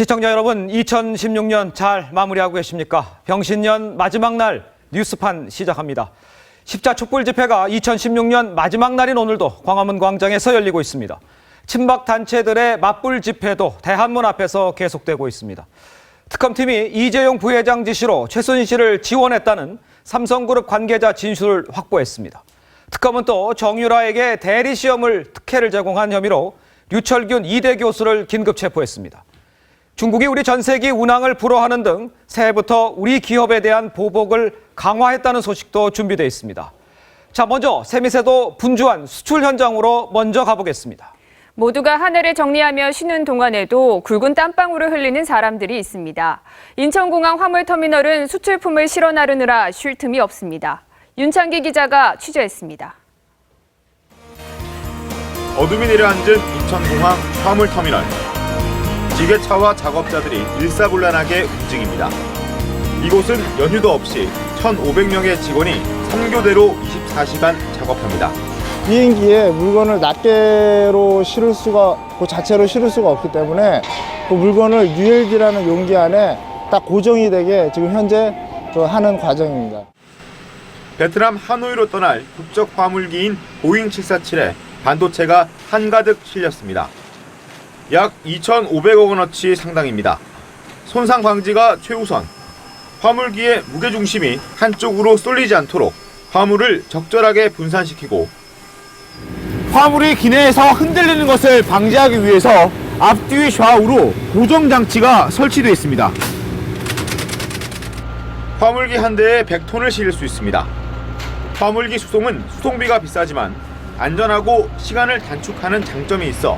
시청자 여러분, 2016년 잘 마무리하고 계십니까? 병신년 마지막 날 뉴스판 시작합니다. 십자 촛불 집회가 2016년 마지막 날인 오늘도 광화문 광장에서 열리고 있습니다. 친박 단체들의 맞불 집회도 대한문 앞에서 계속되고 있습니다. 특검팀이 이재용 부회장 지시로 최순실을 지원했다는 삼성그룹 관계자 진술을 확보했습니다. 특검은 또 정유라에게 대리시험을 특혜를 제공한 혐의로 류철균 2대 교수를 긴급 체포했습니다. 중국이 우리 전세기 운항을 불허하는 등 새해부터 우리 기업에 대한 보복을 강화했다는 소식도 준비되어 있습니다. 자, 먼저 세미세도 분주한 수출 현장으로 먼저 가보겠습니다. 모두가 한 해를 정리하며 쉬는 동안에도 굵은 땀방울을 흘리는 사람들이 있습니다. 인천공항 화물터미널은 수출품을 실어 나르느라 쉴 틈이 없습니다. 윤창기 기자가 취재했습니다. 어둠이 내려앉은 인천공항 화물터미널. 지게차와 작업자들이 일사불란하게 움직입니다. 이곳은 연휴도 없이 1,500명의 직원이 3교대로 24시간 작업합니다. 비행기에 물건을 낱개로 실을 수가, 그 자체로 실을 수가 없기 때문에 그 물건을 ULD라는 용기 안에 딱 고정이 되게 지금 현재 하는 과정입니다. 베트남 하노이로 떠날 국적 화물기인 보잉 747에 반도체가 한가득 실렸습니다. 약 2,500억 원어치 상당입니다. 손상 방지가 최우선. 화물기의 무게중심이 한쪽으로 쏠리지 않도록 화물을 적절하게 분산시키고 화물이 기내에서 흔들리는 것을 방지하기 위해서 앞뒤 좌우로 고정장치가 설치되어 있습니다. 화물기 한 대에 100톤을 실을 수 있습니다. 화물기 수송은 수송비가 비싸지만 안전하고 시간을 단축하는 장점이 있어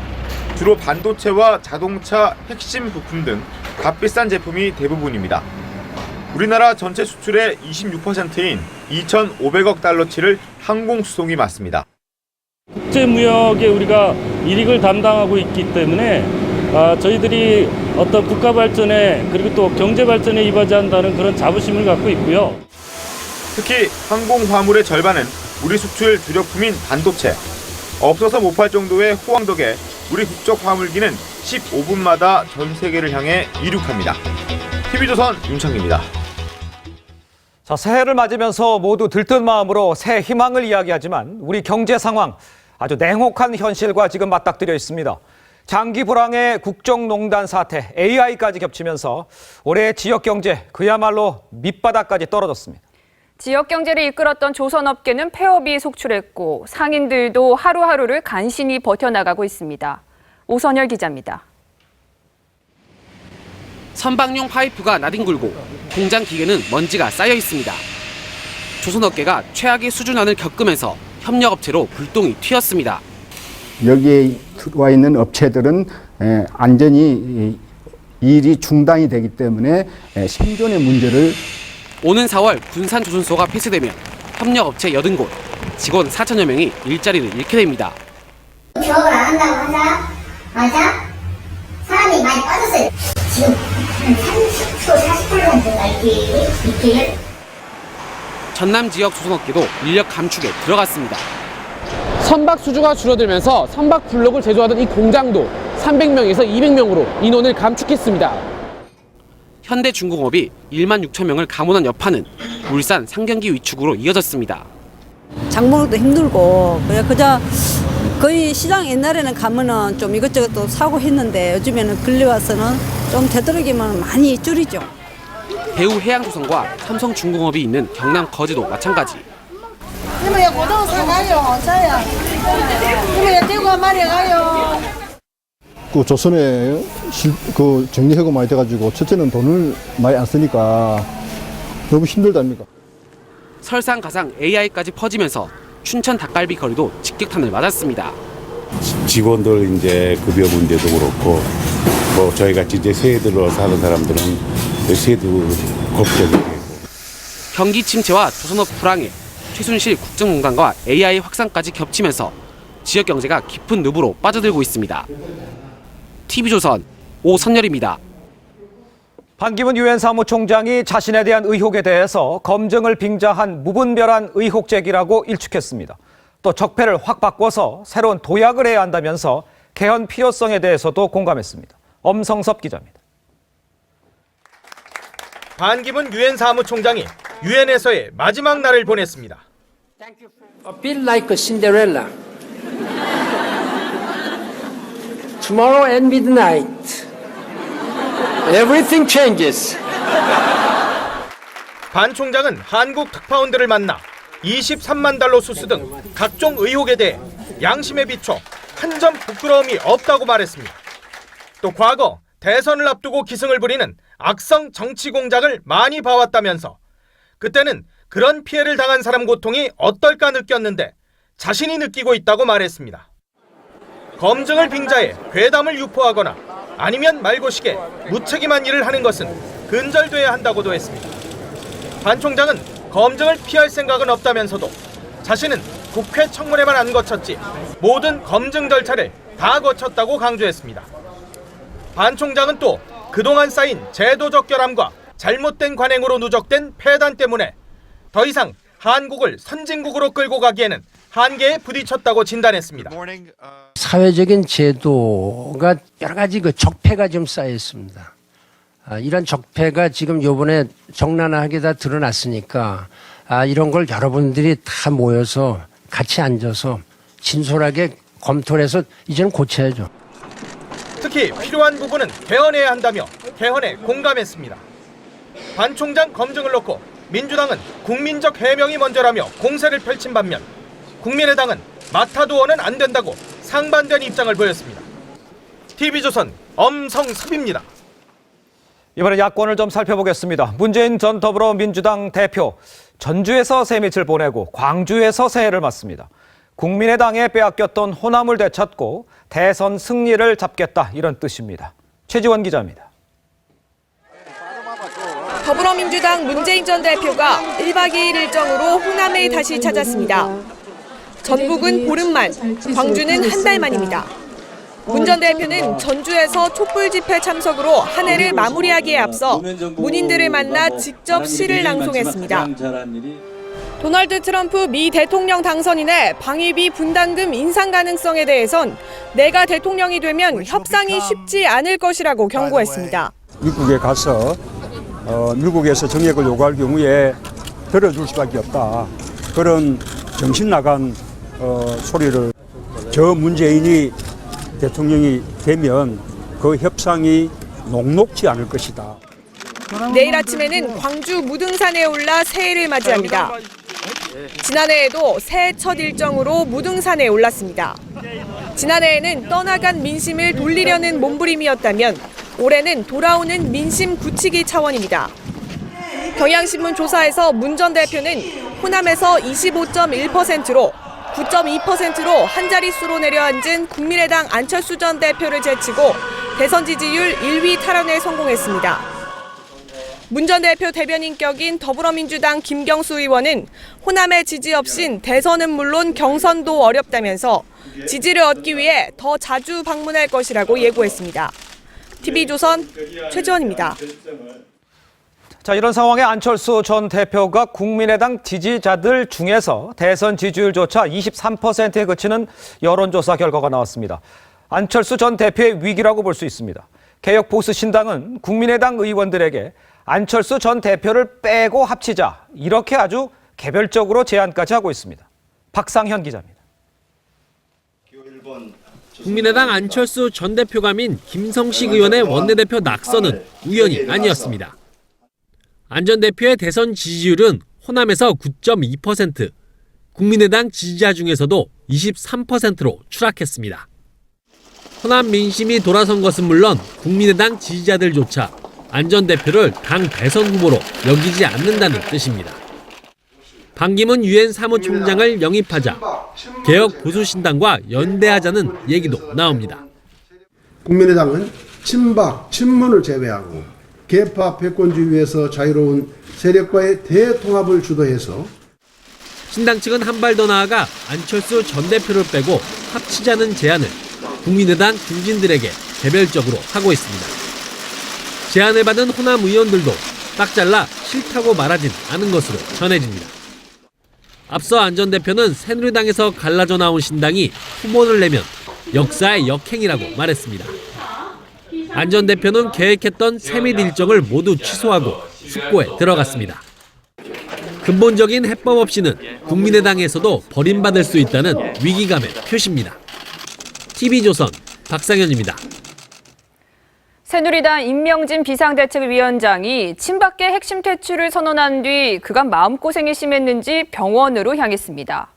주로 반도체와 자동차 핵심 부품 등 값비싼 제품이 대부분입니다. 우리나라 전체 수출의 26%인 2,500억 달러치를 항공수송이 맡습니다. 국제무역에 우리가 일익을 담당하고 있기 때문에 저희들이 어떤 국가 발전에 그리고 또 경제 발전에 이바지한다는 그런 자부심을 갖고 있고요. 특히 항공 화물의 절반은 우리 수출 주력품인 반도체. 없어서 못 팔 정도의 호황 덕에 우리 국적 화물기는 15분마다 전 세계를 향해 이륙합니다. TV조선 윤창기입니다. 자, 새해를 맞으면서 모두 들뜬 마음으로 새 희망을 이야기하지만 우리 경제 상황 아주 냉혹한 현실과 지금 맞닥뜨려 있습니다. 장기 불황의 국정농단 사태, AI까지 겹치면서 올해 지역 경제 그야말로 밑바닥까지 떨어졌습니다. 지역 경제를 이끌었던 조선업계는 폐업이 속출했고 상인들도 하루하루를 간신히 버텨나가고 있습니다. 오선열 기자입니다. 선박용 파이프가 나뒹굴고 공장 기계는 먼지가 쌓여 있습니다. 조선업계가 최악의 수준안을 겪으면서 협력업체로 불똥이 튀었습니다. 여기에 들어와 있는 업체들은 안전이 일이 중단이 되기 때문에 생존의 문제를 오는 4월 군산조선소가 폐쇄되면 협력업체 80곳, 직원 4천여 명이 일자리를 잃게 됩니다. 개업을 안 한다고 하자 사람이 많이 빠졌어요. 지금 한 30%, 40%가 이렇게 전남 지역 조선업계도 인력 감축에 들어갔습니다. 선박 수주가 줄어들면서 선박 블록을 제조하던 이 공장도 300명에서 200명으로 인원을 감축했습니다. 현대중공업이 1만 6천 명을 감원한 여파는 울산 상경기 위축으로 이어졌습니다. 장보기도 힘들고 그저 거의 시장 옛날에는 가면은 좀 이것저것 또 사고 했는데 요즘에는 근래 와서는 좀 되도록이면 많이 줄이죠. 대우해양조선과 삼성중공업이 있는 경남 거제도 마찬가지. 이모야 고등 사가요. 저요. 이모야 대구가 말해가요. 그 조선에 정리해고 많이 돼가지고 첫째는 돈을 많이 안 쓰니까 너무 힘들답니까? 설상가상 AI까지 퍼지면서 춘천 닭갈비 거리도 직격탄을 맞았습니다. 직원들 이제 급여 문제도 그렇고 뭐 저희 같이 이제 새해 들어 사는 사람들은 새해도 걱정이 되고. 경기 침체와 조선업 불황에 최순실 국정농단과 AI 확산까지 겹치면서 지역 경제가 깊은 늪으로 빠져들고 있습니다. TV조선 오선열입니다. 반기문 유엔 사무총장이 자신에 대한 의혹에 대해서 검증을 빙자한 무분별한 의혹 제기라고 일축했습니다. 또 적폐를 확 바꿔서 새로운 도약을 해야 한다면서 개헌 필요성에 대해서도 공감했습니다. 엄성섭 기자입니다. 반기문 유엔 사무총장이 유엔에서의 마지막 날을 보냈습니다. A bit like a Cinderella. Tomorrow at midnight, everything changes. 반 총장은 한국 특파원들을 만나 23만 달러 수수 등 각종 의혹에 대해 양심에 비춰 한 점 부끄러움이 없다고 말했습니다. 또 과거 대선을 앞두고 기승을 부리는 악성 정치 공작을 많이 봐왔다면서 그때는 그런 피해를 당한 사람 고통이 어떨까 느꼈는데 자신이 느끼고 있다고 말했습니다. 검증을 빙자해 괴담을 유포하거나 아니면 말고식에 무책임한 일을 하는 것은 근절돼야 한다고도 했습니다. 반 총장은 검증을 피할 생각은 없다면서도 자신은 국회 청문회만 안 거쳤지 모든 검증 절차를 다 거쳤다고 강조했습니다. 반 총장은 또 그동안 쌓인 제도적 결함과 잘못된 관행으로 누적된 폐단 때문에 더 이상 한국을 선진국으로 끌고 가기에는 한계에 부딪혔다고 진단했습니다. 사회적인 제도가 여러 가지 적폐가 좀 쌓여 있습니다. 이런 적폐가 지금 요번에 적나라하게 다 드러났으니까 이런 걸 여러분들이 다 모여서 같이 앉아서 진솔하게 검토를 해서 이제는 고쳐야죠. 특히 필요한 부분은 개헌해야 한다며 개헌에 공감했습니다. 반 총장 검증을 놓고 민주당은 국민적 해명이 먼저라며 공세를 펼친 반면 국민의당은 마타도어는 안 된다고 상반된 입장을 보였습니다. TV조선 엄성섭입니다. 이번에 야권을 좀 살펴보겠습니다. 문재인 전 더불어민주당 대표 전주에서 새밑을 보내고 광주에서 새해를 맞습니다. 국민의당에 빼앗겼던 호남을 되찾고 대선 승리를 잡겠다 이런 뜻입니다. 최지원 기자입니다. 더불어민주당 문재인 전 대표가 1박 2일 일정으로 호남에 다시 찾았습니다. 전북은 보름만, 광주는 한 달 만입니다. 문 전 대표는 전주에서 촛불 집회 참석으로 한 해를 마무리하기에 앞서 문인들을 만나 직접 시를 낭송했습니다. 도널드 트럼프 미 대통령 당선인의 방위비 분담금 인상 가능성에 대해선 내가 대통령이 되면 협상이 쉽지 않을 것이라고 경고했습니다. 미국에 가서 미국에서 정액을 요구할 경우에 들어줄 수밖에 없다. 그런 정신 나간 소리를 저 문재인이 대통령이 되면 그 협상이 녹록지 않을 것이다. 내일 아침에는 광주 무등산에 올라 새해를 맞이합니다. 지난해에도 새해 첫 일정으로 무등산에 올랐습니다. 지난해에는 떠나간 민심을 돌리려는 몸부림이었다면 올해는 돌아오는 민심 굳히기 차원입니다. 경향신문 조사에서 문 전 대표는 호남에서 25.1%로 9.2%로 한 자릿수로 내려앉은 국민의당 안철수 전 대표를 제치고 대선 지지율 1위 탈환에 성공했습니다. 문 전 대표 대변인격인 더불어민주당 김경수 의원은 호남의 지지 없인 대선은 물론 경선도 어렵다면서 지지를 얻기 위해 더 자주 방문할 것이라고 예고했습니다. TV조선 최지원입니다. 자, 이런 상황에 안철수 전 대표가 국민의당 지지자들 중에서 대선 지지율조차 23%에 그치는 여론조사 결과가 나왔습니다. 안철수 전 대표의 위기라고 볼 수 있습니다. 개혁보수신당은 국민의당 의원들에게 안철수 전 대표를 빼고 합치자 이렇게 아주 개별적으로 제안까지 하고 있습니다. 박상현 기자입니다. 국민의당 안철수 전 대표감인 김성식 의원의 원내대표 낙선은 우연이 아니었습니다. 안 전 대표의 대선 지지율은 호남에서 9.2%, 국민의당 지지자 중에서도 23%로 추락했습니다. 호남 민심이 돌아선 것은 물론 국민의당 지지자들조차 안 전 대표를 당 대선 후보로 여기지 않는다는 뜻입니다. 반기문 유엔 사무총장을 영입하자 개혁 보수신당과 연대하자는 얘기도 나옵니다. 국민의당은 친박, 친문을 제외하고 개파 패권주의에서 자유로운 세력과의 대통합을 주도해서 신당 측은 한 발 더 나아가 안철수 전 대표를 빼고 합치자는 제안을 국민의당 중진들에게 개별적으로 하고 있습니다. 제안을 받은 호남 의원들도 딱 잘라 싫다고 말하진 않은 것으로 전해집니다. 앞서 안 전 대표는 새누리당에서 갈라져 나온 신당이 후보를 내면 역사의 역행이라고 말했습니다. 안 전 대표는 계획했던 새밑 일정을 모두 취소하고 숙고에 들어갔습니다. 근본적인 해법 없이는 국민의당에서도 버림받을 수 있다는 위기감의 표시입니다. TV조선 박상현입니다. 새누리당 임명진 비상대책위원장이 친박계 핵심 퇴출을 선언한 뒤 그간 마음고생이 심했는지 병원으로 향했습니다.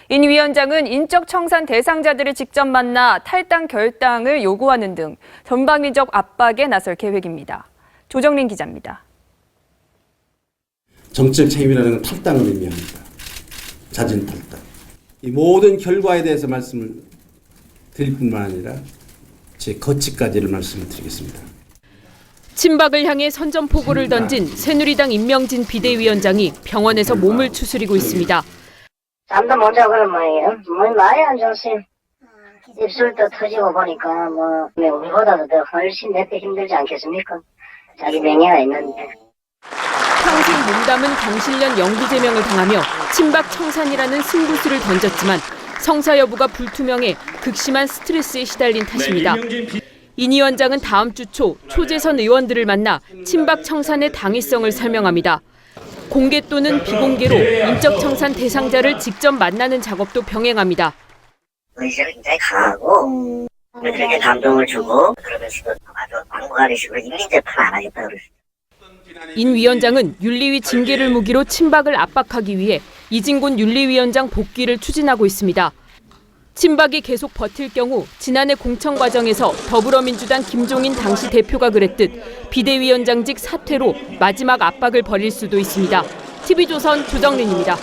인 위원장은 인적 청산 대상자들을 직접 만나 탈당 결당을 요구하는 등 전방위적 압박에 나설 계획입니다. 조정린 기자입니다. 정치적 책임이라는 건 탈당을 의미합니다. 자진 탈당. 이 모든 결과에 대해서 말씀을 드릴 뿐만 아니라 제 거치까지를 말씀을 드리겠습니다. 친박을 향해 선전포고를 던진 새누리당 임명진 비대위원장이 병원에서 몸을 추스리고 있습니다. 잠도 못 자고 그런 말이에요. 말이 안 좋았어요. 입술도 터지고 보니까 우리보다도 더 훨씬 내 때 힘들지 않겠습니까? 자기 명예가 있는데. 평생 몸담은 경실련 영구제명을 당하며 친박 청산이라는 승부수를 던졌지만 성사 여부가 불투명해 극심한 스트레스에 시달린 탓입니다. 인 위원장은 다음 주 초 초재선 의원들을 만나 친박 청산의 당위성을 설명합니다. 공개 또는 비공개로 인적 청산 대상자를 직접 만나는 작업도 병행합니다. 의지가 굉장히 강하고 그렇게 감동을 주고 그러면서도 아주 광고하는 식으로 인민재판 안 하겠다 그랬어요. 인 위원장은 윤리위 징계를 무기로 친박을 압박하기 위해 이진곤 윤리위원장 복귀를 추진하고 있습니다. 친박이 계속 버틸 경우 지난해 공천 과정에서 더불어민주당 김종인 당시 대표가 그랬듯 비대위원장직 사퇴로 마지막 압박을 벌일 수도 있습니다. TV조선 조정린입니다.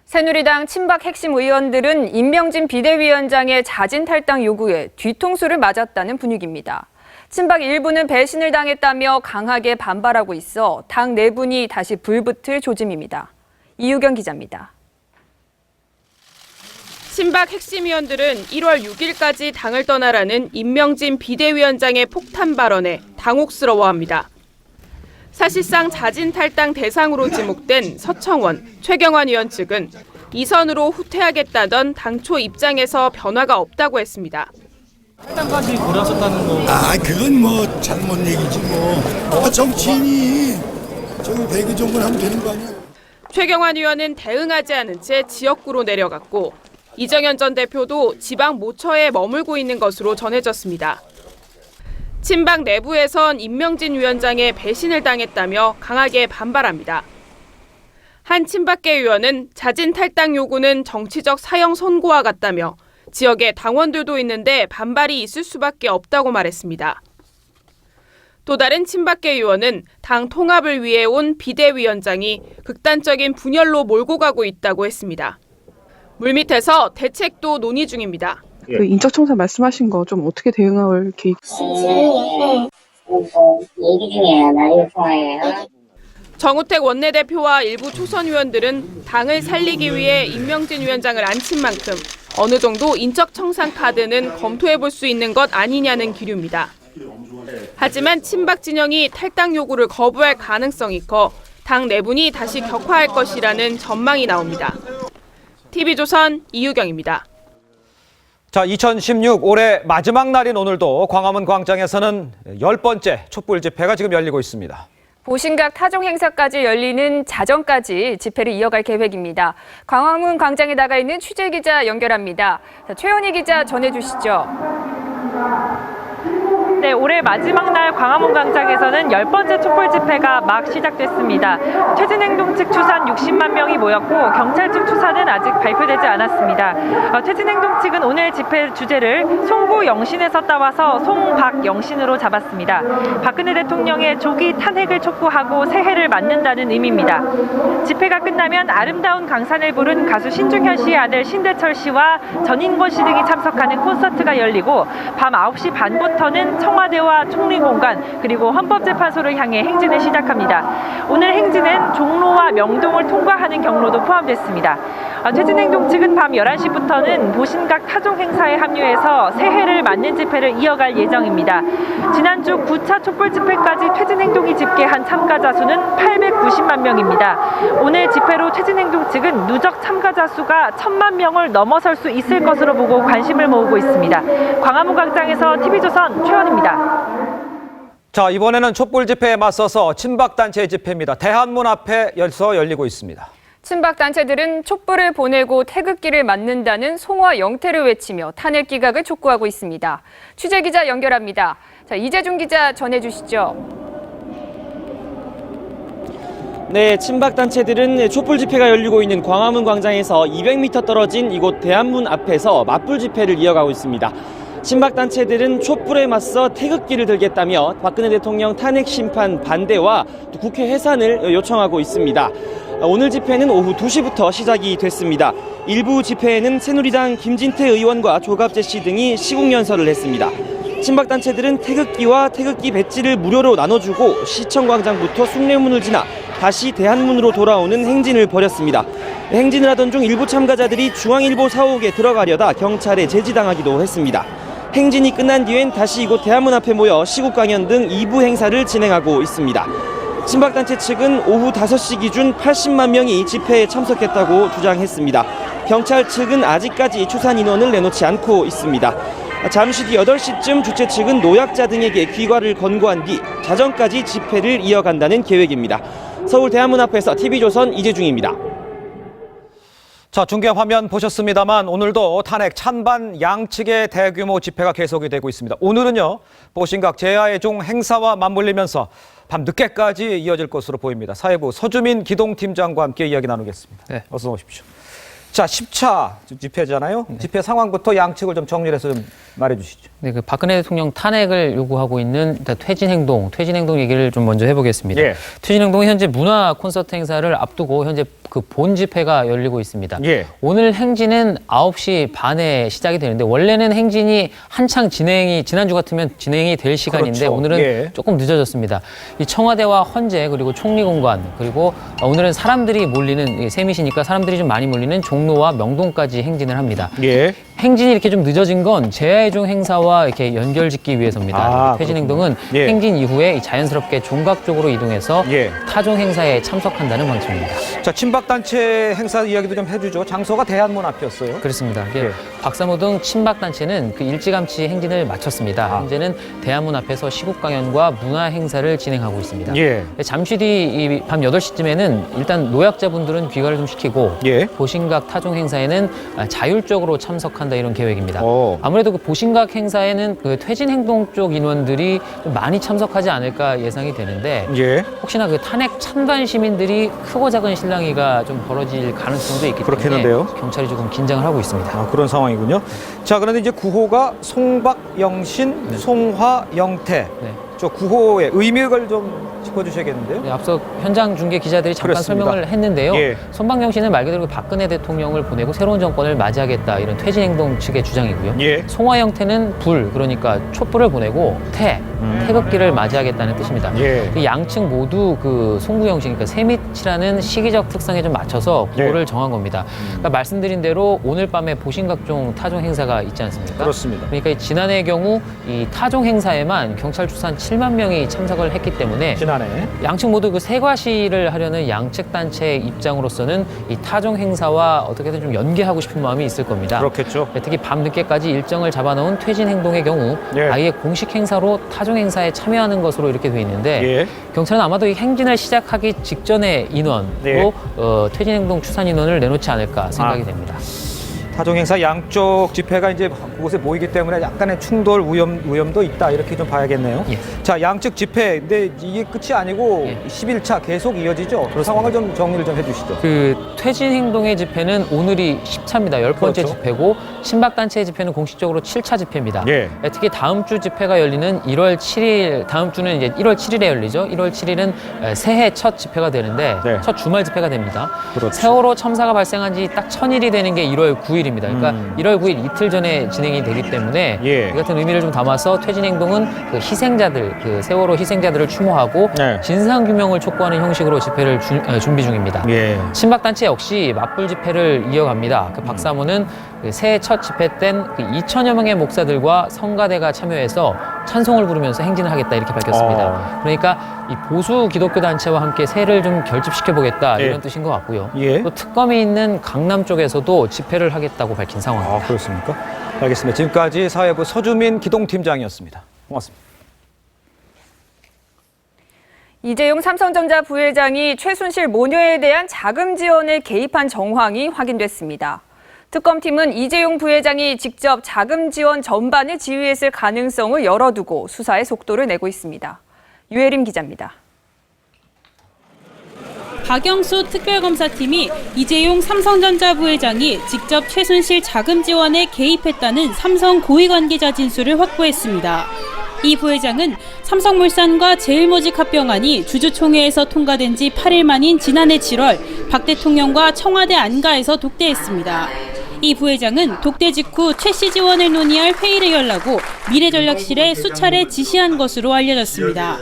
새누리당 친박 핵심 의원들은 임명진 비대위원장의 자진 탈당 요구에 뒤통수를 맞았다는 분위기입니다. 친박 일부는 배신을 당했다며 강하게 반발하고 있어 당 내분이 다시 불붙을 조짐입니다. 이유경 기자입니다. 친박 핵심 의원들은 1월 6일까지 당을 떠나라는 임명진 비대위원장의 폭탄 발언에 당혹스러워합니다. 사실상 자진 탈당 대상으로 지목된 서청원, 최경환 의원 측은 이선으로 후퇴하겠다던 당초 입장에서 변화가 없다고 했습니다. 탈당까지 고려하셨다는 거. 그건 잘못 얘기지 정치인이 저기 배그 정도는 하면 되는 거 아니야. 최경환 의원은 대응하지 않은 채 지역구로 내려갔고 이정현 전 대표도 지방 모처에 머물고 있는 것으로 전해졌습니다. 친박 내부에선 임명진 위원장의 배신을 당했다며 강하게 반발합니다. 한 친박계 의원은 자진 탈당 요구는 정치적 사형 선고와 같다며 지역에 당원들도 있는데 반발이 있을 수밖에 없다고 말했습니다. 또 다른 친박계 의원은 당 통합을 위해 온 비대위원장이 극단적인 분열로 몰고 가고 있다고 했습니다. 물밑에서 대책도 논의 중입니다. 그 인적 청산 말씀하신 거 좀 어떻게 대응할 계획? 얘기 중에 나의 통화예요. 정우택 원내대표와 일부 초선 의원들은 당을 살리기 위해 임명진 위원장을 앉힌 만큼 어느 정도 인적 청산 카드는 검토해 볼 수 있는 것 아니냐는 기류입니다. 하지만 친박 진영이 탈당 요구를 거부할 가능성이 커 당 내분이 다시 격화할 것이라는 전망이 나옵니다. TV조선 이유경입니다. 자, 2016 올해 마지막 날인 오늘도 광화문 광장에서는 10번째 촛불 집회가 지금 열리고 있습니다. 보신각 타종 행사까지 열리는 자정까지 집회를 이어갈 계획입니다. 광화문 광장에 나가 있는 취재기자 연결합니다. 자, 최연희 기자 전해주시죠. 네, 올해 마지막 날 광화문 광장에서는 10번째 촛불 집회가 막 시작됐습니다. 퇴진행동 측 추산 60만 명이 모였고 경찰 측 추산은 아직 발표되지 않았습니다. 퇴진행동 측은 오늘 집회 주제를 송구 영신에서 따와서 송박영신으로 잡았습니다. 박근혜 대통령의 조기 탄핵을 촉구하고 새해를 맞는다는 의미입니다. 집회가 끝나면 아름다운 강산을 부른 가수 신중현 씨의 아들 신대철 씨와 전인권 씨 등이 참석하는 콘서트가 열리고 밤 9시 반부터는 청와대와 총리공관 그리고 헌법재판소를 향해 행진을 시작합니다. 오늘 행진은 종로와 명동을 통과하는 경로도 포함됐습니다. 퇴진행동 측은 밤 11시부터는 보신각 타종 행사에 합류해서 새해를 맞는 집회를 이어갈 예정입니다. 지난주 9차 촛불 집회까지 퇴진행동이 집계한 참가자 수는 890만 명입니다. 오늘 집회로 퇴진행동 측은 누적 참가자 수가 1000만 명을 넘어설 수 있을 것으로 보고 관심을 모으고 있습니다. 광화문 광장에서 TV조선 최원입니다. 자, 이번에는 촛불 집회에 맞서서 친박단체 집회입니다. 대한문 앞에서 열리고 있습니다. 친박단체들은 촛불을 보내고 태극기를 맞는다는 송화 영태를 외치며 탄핵 기각을 촉구하고 있습니다. 취재기자 연결합니다. 자, 이재중 기자 전해주시죠. 네, 친박단체들은 촛불 집회가 열리고 있는 광화문 광장에서 200m 떨어진 이곳 대한문 앞에서 맞불 집회를 이어가고 있습니다. 친박단체들은 촛불에 맞서 태극기를 들겠다며 박근혜 대통령 탄핵 심판 반대와 국회 해산을 요청하고 있습니다. 오늘 집회는 오후 2시부터 시작이 됐습니다. 일부 집회에는 새누리당 김진태 의원과 조갑재 씨 등이 시국연설을 했습니다. 친박단체들은 태극기와 태극기 배지를 무료로 나눠주고 시청광장부터 숭례문을 지나 다시 대한문으로 돌아오는 행진을 벌였습니다. 행진을 하던 중 일부 참가자들이 중앙일보 사옥에 들어가려다 경찰에 제지당하기도 했습니다. 행진이 끝난 뒤엔 다시 이곳 대한문 앞에 모여 시국 강연 등 2부 행사를 진행하고 있습니다. 친박단체 측은 오후 5시 기준 80만 명이 집회에 참석했다고 주장했습니다. 경찰 측은 아직까지 추산 인원을 내놓지 않고 있습니다. 잠시 뒤 8시쯤 주최 측은 노약자 등에게 귀가를 권고한 뒤 자정까지 집회를 이어간다는 계획입니다. 서울 대한문 앞에서 TV조선 이재중입니다. 자, 중계 화면 보셨습니다만 오늘도 탄핵 찬반 양측의 대규모 집회가 계속이 되고 있습니다. 오늘은요, 보신각 제야의 종 행사와 맞물리면서 밤 늦게까지 이어질 것으로 보입니다. 사회부 서주민 기동팀장과 함께 이야기 나누겠습니다. 네, 어서 오십시오. 자, 10차 집회잖아요. 집회 상황부터 양측을 좀 정리해서 좀 말해주시죠. 네, 그 박근혜 대통령 탄핵을 요구하고 있는 일단 퇴진 행동 얘기를 좀 먼저 해보겠습니다. 예. 퇴진 행동은 현재 문화 콘서트 행사를 앞두고 현재 그 본 집회가 열리고 있습니다. 예. 오늘 행진은 9시 반에 시작이 되는데 원래는 행진이 한창 지난주 같으면 진행이 될 시간인데 그렇죠. 오늘은 예. 조금 늦어졌습니다. 이 청와대와 헌재 그리고 총리공관 그리고 오늘은 사람들이 몰리는 세미시니까 사람들이 좀 많이 몰리는 종로와 명동까지 행진을 합니다. 예. 행진이 이렇게 좀 늦어진 건 제야의 종 행사와 이렇게 연결짓기 위해서입니다. 퇴진 행동은 예. 행진 이후에 자연스럽게 종각 쪽으로 이동해서 예. 타종 행사에 참석한다는 방침입니다. 자, 친박단체 행사 이야기도 좀 해주죠. 장소가 대한문 앞이었어요. 그렇습니다. 예. 박사모 등 친박단체는 그 일찌감치 행진을 마쳤습니다. 현재는 대한문 앞에서 시국 강연과 문화 행사를 진행하고 있습니다. 예. 잠시 뒤 밤 8시쯤에는 일단 노약자분들은 귀가를 좀 시키고 예. 보신각 타종 행사에는 자율적으로 참석한다 이런 계획입니다. 아무래도 그 보신각 행사에는 그 퇴진 행동 쪽 인원들이 좀 많이 참석하지 않을까 예상이 되는데 예. 혹시나 그 탄핵 찬반 시민들이 크고 작은 실랑이가 좀 벌어질 가능성도 있기 때문에 그렇겠는데요. 경찰이 조금 긴장을 하고 있습니다. 아, 그런 상황이군요. 자, 그런데 이제 구호가 송박영신, 송화영태. 네. 저 구호의 의미를 좀 짚어주셔야겠는데요. 네, 앞서 현장 중계 기자들이 잠깐 그렇습니다. 설명을 했는데요. 예. 손방영 씨는 말 그대로 박근혜 대통령을 보내고 새로운 정권을 맞이하겠다 이런 퇴진 행동 측의 주장이고요. 예. 송화영태는 불 그러니까 촛불을 보내고 태극기를 맞이하겠다는 뜻입니다. 예. 이 양측 모두 그 송구영신 그러니까 세밋이라는 시기적 특성에 좀 맞춰서 구호를 정한 겁니다. 그러니까 말씀드린 대로 오늘 밤에 보신각종 타종 행사가 있지 않습니까? 그렇습니다. 그러니까 지난해의 경우 이 타종 행사에만 경찰 추산 7만 명이 참석을 했기 때문에 지난해 양측 모두 그 세과시를 하려는 양측 단체의 입장으로서는 이 타종 행사와 어떻게든 좀 연계하고 싶은 마음이 있을 겁니다. 그렇겠죠. 특히 밤 늦게까지 일정을 잡아놓은 퇴진 행동의 경우 예. 아예 공식 행사로 타종 행사에 참여하는 것으로 이렇게 돼 있는데 예. 경찰은 아마도 이 행진을 시작하기 직전의 인원으로 예. 퇴진 행동 추산 인원을 내놓지 않을까 생각이 됩니다. 타종 행사 양쪽 집회가 이제 그곳에 모이기 때문에 약간의 충돌 위험도 있다 이렇게 좀 봐야겠네요. 예. 자, 양측 집회 근데 이게 끝이 아니고 11차 계속 이어지죠. 그 상황을 좀 정리를 좀 해주시죠. 그 퇴진 행동의 집회는 오늘이 10차입니다. 10번째 그렇죠. 집회고 친박단체의 집회는 공식적으로 7차 집회입니다. 예. 특히 다음 주 집회가 열리는 1월 7일 다음 주는 이제 1월 7일에 열리죠. 1월 7일은 새해 첫 집회가 되는데 네. 첫 주말 집회가 됩니다. 그렇죠. 세월호 참사가 발생한 지 딱 1000일이 되는 게 1월 9일입니다. 그러니까 1월 9일 이틀 전에 진행이 되기 때문에 예. 이 같은 의미를 좀 담아서 퇴진 행동은 그 희생자들, 그 세월호 희생자들을 추모하고 네. 진상 규명을 촉구하는 형식으로 집회를 준비 중입니다. 예. 친박단체 역시 맞불 집회를 이어갑니다. 그 박사모는 그 새해 첫 집회 땐 그 2천여 명의 목사들과 성가대가 참여해서 찬송을 부르면서 행진을 하겠다 이렇게 밝혔습니다. 그러니까 이 보수 기독교 단체와 함께 새해를 좀 결집시켜 보겠다 예. 이런 뜻인 것 같고요. 예. 또 특검이 있는 강남 쪽에서도 집회를 하겠다고 밝힌 상황입니다. 아, 그렇습니까? 알겠습니다. 지금까지 사회부 서주민 기동팀장이었습니다. 고맙습니다. 이재용 삼성전자 부회장이 최순실 모녀에 대한 자금 지원에 개입한 정황이 확인됐습니다. 특검팀은 이재용 부회장이 직접 자금 지원 전반을 지휘했을 가능성을 열어두고 수사에 속도를 내고 있습니다. 유혜림 기자입니다. 박영수 특별검사팀이 이재용 삼성전자 부회장이 직접 최순실 자금 지원에 개입했다는 삼성 고위 관계자 진술을 확보했습니다. 이 부회장은 삼성물산과 제일모직 합병안이 주주총회에서 통과된 지 8일 만인 지난해 7월 박 대통령과 청와대 안가에서 독대했습니다. 이 부회장은 독대 직후 최씨 지원을 논의할 회의를 열라고 미래전략실에 수차례 지시한 것으로 알려졌습니다.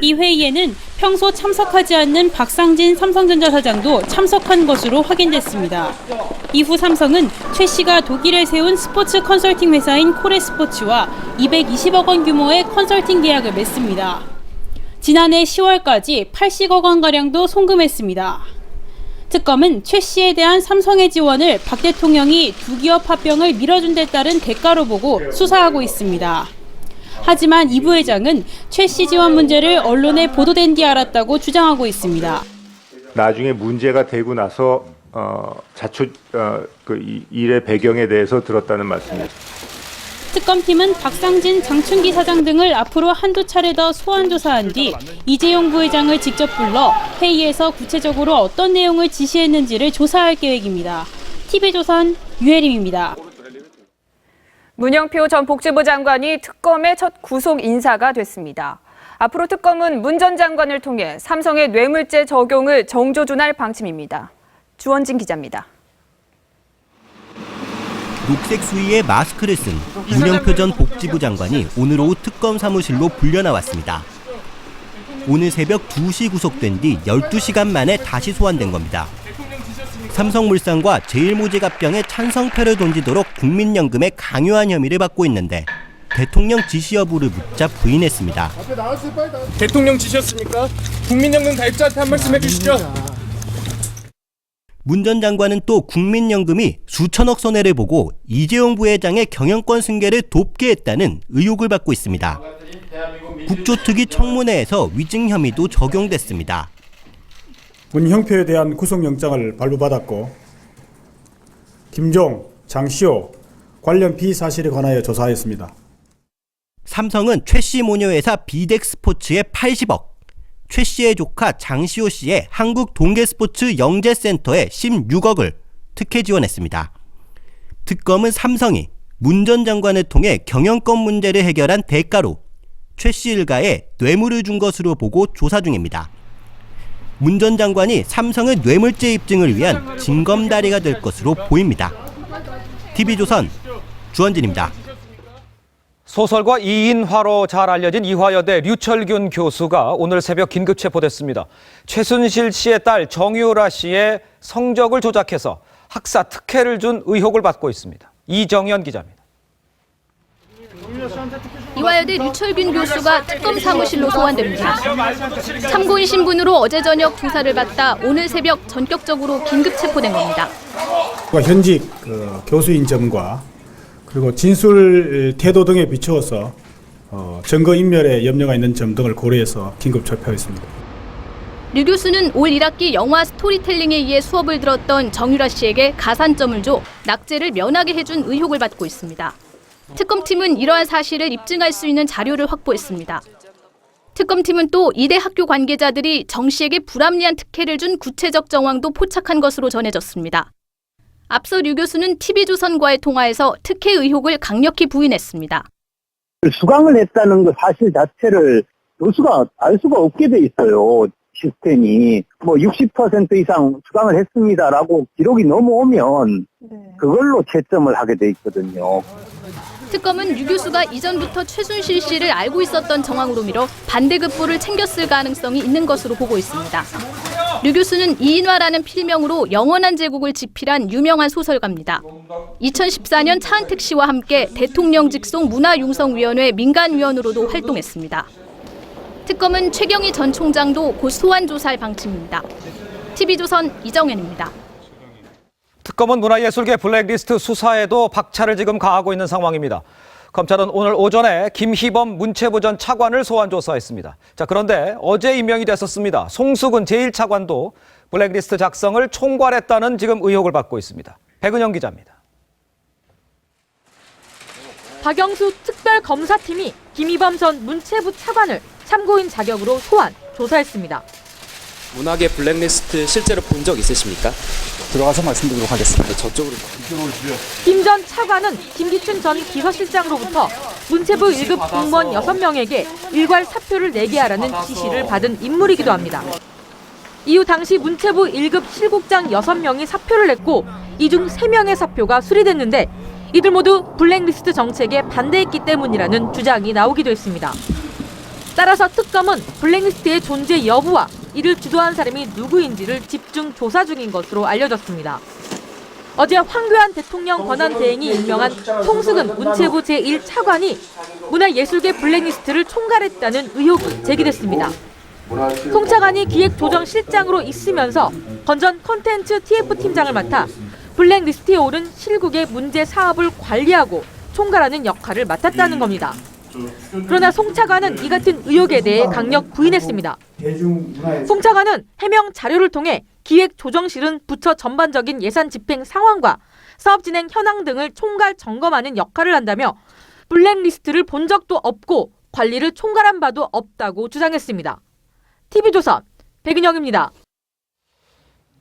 이 회의에는 평소 참석하지 않는 박상진 삼성전자 사장도 참석한 것으로 확인됐습니다. 이후 삼성은 최 씨가 독일에 세운 스포츠 컨설팅 회사인 코레스포츠와 220억 원 규모의 컨설팅 계약을 맺습니다. 지난해 10월까지 80억 원가량도 송금했습니다. 특검은 최 씨에 대한 삼성의 지원을 박 대통령이 두 기업 합병을 밀어준 데 따른 대가로 보고 수사하고 있습니다. 하지만 이 부회장은 최 씨 지원 문제를 언론에 보도된 뒤 알았다고 주장하고 있습니다. 나중에 문제가 되고 나서 일의 배경에 대해서 들었다는 말씀이죠. 특검팀은 박상진, 장충기 사장 등을 앞으로 한두 차례 더 소환 조사한 뒤 이재용 부회장을 직접 불러 회의에서 구체적으로 어떤 내용을 지시했는지를 조사할 계획입니다. TV조선 유혜림입니다. 문영표 전 복지부 장관이 특검의 첫 구속 인사가 됐습니다. 앞으로 특검은 문 전 장관을 통해 삼성의 뇌물죄 적용을 정조준할 방침입니다. 주원진 기자입니다. 녹색 수의에 마스크를 쓴 문영표 전 복지부 장관이 오늘 오후 특검 사무실로 불려나왔습니다. 오늘 새벽 2시 구속된 뒤 12시간 만에 다시 소환된 겁니다. 삼성물산과 제일모직 합병에 찬성표를 던지도록 국민연금에 강요한 혐의를 받고 있는데 대통령 지시 여부를 묻자 부인했습니다. 대통령 지시였습니까? 국민연금 가입자한테 한 말씀 해주시죠. 문 전 장관은 또 국민연금이 수천억 손해를 보고 이재용 부회장의 경영권 승계를 돕게 했다는 의혹을 받고 있습니다. 국조특위 청문회에서 위증 혐의도 적용됐습니다. 문형표에 대한 구속영장을 발부받았고 김종, 장시호 관련 비사실에 관하여 조사하였습니다. 삼성은 최 씨 모녀회사 비덱스포츠에 80억, 최 씨의 조카 장시호 씨의 한국동계스포츠 영재센터에 16억을 특혜 지원했습니다. 특검은 삼성이 문 전 장관을 통해 경영권 문제를 해결한 대가로 최 씨 일가에 뇌물을 준 것으로 보고 조사 중입니다. 문 전 장관이 삼성의 뇌물죄 입증을 위한 징검다리가 될 것으로 보입니다. TV조선 주원진입니다. 소설가 이인화로 잘 알려진 이화여대 류철균 교수가 오늘 새벽 긴급 체포됐습니다. 최순실 씨의 딸 정유라 씨의 성적을 조작해서 학사 특혜를 준 의혹을 받고 있습니다. 이정현 기자입니다. 이화여대 류철균 교수가 특검 사무실로 소환됩니다. 참고인 신분으로 어제 저녁 조사를 받다 오늘 새벽 전격적으로 긴급 체포된 겁니다. 현직 교수인 점과 그리고 진술 태도 등에 비추어서 증거인멸에 염려가 있는 점 등을 고려해서 긴급 체포했습니다. 류 교수는 올 1학기 영화 스토리텔링에 의해 수업을 들었던 정유라 씨에게 가산점을 줘 낙제를 면하게 해준 의혹을 받고 있습니다. 특검팀은 이러한 사실을 입증할 수 있는 자료를 확보했습니다. 특검팀은 또 이대 학교 관계자들이 정 씨에게 불합리한 특혜를 준 구체적 정황도 포착한 것으로 전해졌습니다. 앞서 류 교수는 TV조선과의 통화에서 특혜 의혹을 강력히 부인했습니다. 수강을 했다는 그 사실 자체를 교수가 알 수가 없게 돼 있어요. 시스템이 60% 이상 수강을 했습니다라고 기록이 넘어오면 그걸로 채점을 하게 돼 있거든요. 특검은 류 교수가 이전부터 최순실 씨를 알고 있었던 정황으로 미뤄 반대급부를 챙겼을 가능성이 있는 것으로 보고 있습니다. 류 교수는 이인화라는 필명으로 영원한 제국을 집필한 유명한 소설가입니다. 2014년 차은택 씨와 함께 대통령 직속 문화융성위원회 민간위원으로도 활동했습니다. 특검은 최경희 전 총장도 곧 소환 조사할 방침입니다. TV조선 이정현입니다. 특검은 문화예술계 블랙리스트 수사에도 박차를 지금 가하고 있는 상황입니다. 검찰은 오늘 오전에 김희범 문체부 전 차관을 소환 조사했습니다. 자, 그런데 어제 임명이 됐었습니다. 송수근 제1차관도 블랙리스트 작성을 총괄했다는 지금 의혹을 받고 있습니다. 백은영 기자입니다. 박영수 특별검사팀이 김희범 전 문체부 차관을 참고인 자격으로 소환, 조사했습니다. 문학의 블랙리스트 실제로 본 적 있으십니까? 들어가서 말씀드리도록 하겠습니다. 저쪽으로. 김 전 차관은 김기춘 전 비서실장으로부터 문체부 1급 공무원 6명에게 일괄 사표를 내게 하라는 지시를 받은 인물이기도 합니다. 이후 당시 문체부 1급 실국장 6명이 사표를 냈고 이 중 3명의 사표가 수리됐는데 이들 모두 블랙리스트 정책에 반대했기 때문이라는 주장이 나오기도 했습니다. 따라서 특검은 블랙리스트의 존재 여부와 이를 주도한 사람이 누구인지를 집중 조사 중인 것으로 알려졌습니다. 어제 황교안 대통령 권한대행이 임명한 송수근 문체부 제1차관이 문화예술계 블랙리스트를 총괄했다는 의혹이 제기됐습니다. 송 차관이 기획조정실장으로 있으면서 건전 콘텐츠 TF팀장을 맡아 블랙리스트에 오른 실국의 문제 사업을 관리하고 총괄하는 역할을 맡았다는 겁니다. 그러나 송 차관은 이 같은 의혹에 대해 강력 부인했습니다. 송 차관은 해명 자료를 통해 기획조정실은 부처 전반적인 예산 집행 상황과 사업 진행 현황 등을 총괄 점검하는 역할을 한다며 블랙리스트를 본 적도 없고 관리를 총괄한 바도 없다고 주장했습니다. TV조선 백은영입니다.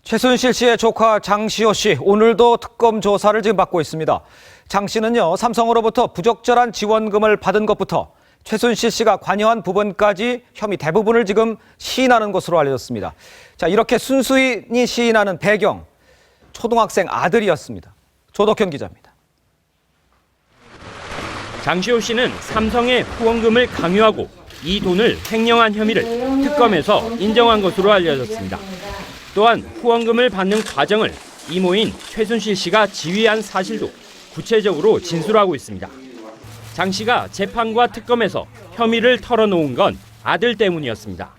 최순실 씨의 조카 장시호 씨, 오늘도 특검 조사를 지금 받고 있습니다. 장 씨는요, 삼성으로부터 부적절한 지원금을 받은 것부터 최순실 씨가 관여한 부분까지 혐의 대부분을 지금 시인하는 것으로 알려졌습니다. 자, 이렇게 순수히 시인하는 배경, 초등학생 아들이었습니다. 조덕현 기자입니다. 장시호 씨는 삼성의 후원금을 강요하고 이 돈을 횡령한 혐의를 특검에서 인정한 것으로 알려졌습니다. 또한 후원금을 받는 과정을 이모인 최순실 씨가 지휘한 사실도 구체적으로 진술하고 있습니다. 장 씨가 재판과 특검에서 혐의를 털어놓은 건 아들 때문이었습니다.